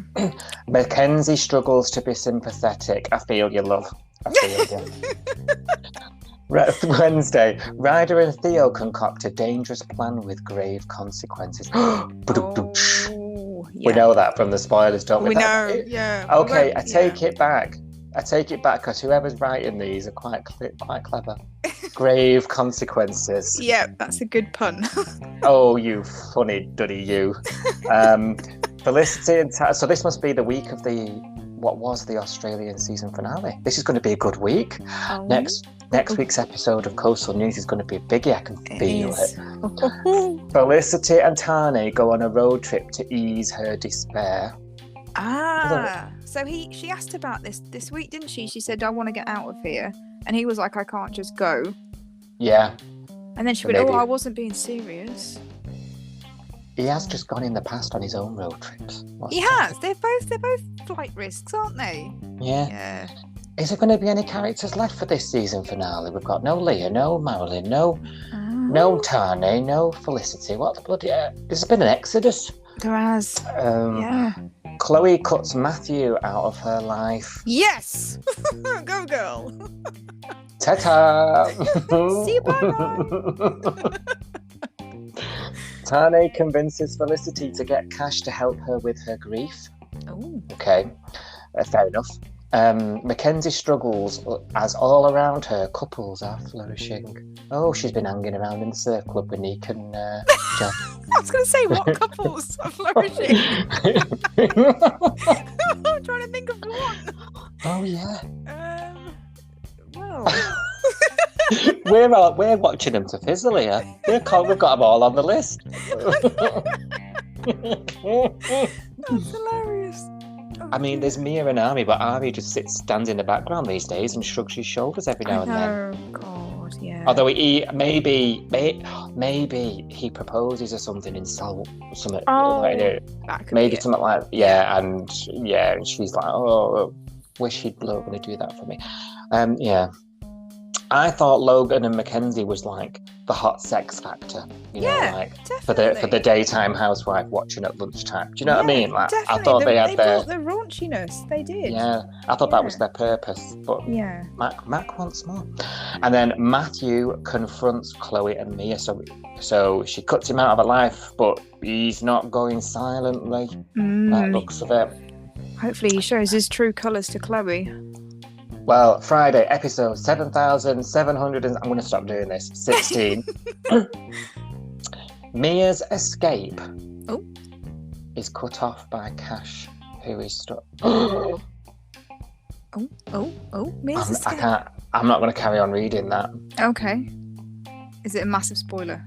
Mackenzie struggles to be sympathetic. I feel you, love. I feel you. Wednesday, Ryder and Theo concoct a dangerous plan with grave consequences. Oh, We know that from the spoilers, don't we? We know, yeah. Okay, I take it back. Because whoever's writing these are quite clever. Grave consequences. Yeah, that's a good pun. Oh, you funny duddy, you. Felicity and so this must be the week of what was the Australian season finale. This is going to be a good week. Oh. Next week's episode of Coastal News is going to be biggie. I can feel it. Felicity and Tane go on a road trip to ease her despair. So she asked about this week, didn't she? She said, I want to get out of here. And he was like, I can't just go. Yeah. And then she went, I wasn't being serious. He has just gone in the past on his own road trips. He has. They're both flight risks, aren't they? Yeah. Is there going to be any characters left for this season finale? We've got no Leah, no Marilyn, no Tane, no Felicity. What the bloody... There's been an exodus. There has. Chloe cuts Matthew out of her life. Yes! Go, girl. Ta-ta! See you, bye-bye. Tane convinces Felicity to get cash to help her with her grief. Oh. Okay, fair enough. Mackenzie struggles as all around her couples are flourishing. Oh, she's been hanging around in the surf club with Nick and John. I was going to say, what couples are flourishing? I'm trying to think of one. Oh, yeah. Well... we're watching them to fizzle here. We've got them all on the list. That's hilarious. I mean, there's Mia and Ari, but Ari just stands in the background these days and shrugs his shoulders every now and then. Oh God, yeah. Although maybe he proposes or something in something. Maybe something like and she's like, oh, wish he'd locally do that for me. I thought Logan and Mackenzie was like the hot sex factor, for the daytime housewife watching at lunchtime. Do you know what I mean? Like, definitely. I thought they had brought the raunchiness. They did. Yeah, I thought that was their purpose. But Mac wants more. And then Matthew confronts Chloe and Mia. So she cuts him out of her life, but he's not going silently. That looks of it. Hopefully, he shows his true colours to Chloe. Well, Friday, episode 7,700 I'm going to stop doing this. 16. Mia's escape is cut off by Cash, who is stuck. Mia's escape. I'm not going to carry on reading that. Okay. Is it a massive spoiler?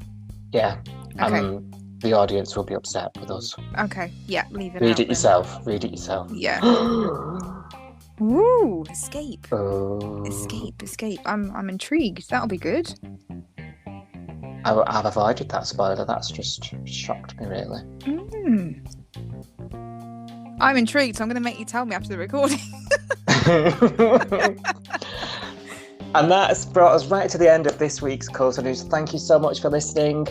Yeah. Okay. the audience will be upset with us. Okay, yeah, leave it. Read it yourself. Read it yourself. Yeah. Ooh, escape. Oh. Escape. I'm intrigued. That'll be good. I've avoided that spoiler. That's just shocked me, really. I'm intrigued, so I'm going to make you tell me after the recording. And that's brought us right to the end of this week's Coastal News. Thank you so much for listening.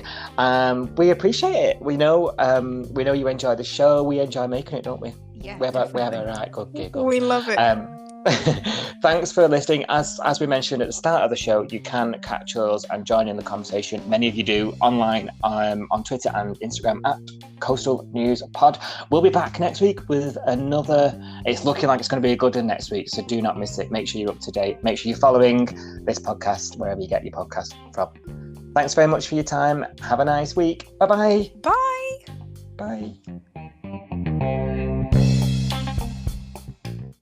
We appreciate it. We know you enjoy the show. We enjoy making it, don't we? Yeah, we have a right good giggle. We love it. Thanks for listening. As we mentioned at the start of the show, you can catch us and join in the conversation. Many of you do online on Twitter and Instagram at Coastal News Pod. We'll be back next week with another. It's looking like it's going to be a good one next week, so do not miss it. Make sure you're up to date. Make sure you're following this podcast wherever you get your podcast from. Thanks very much for your time. Have a nice week. Bye-bye. Bye. Bye.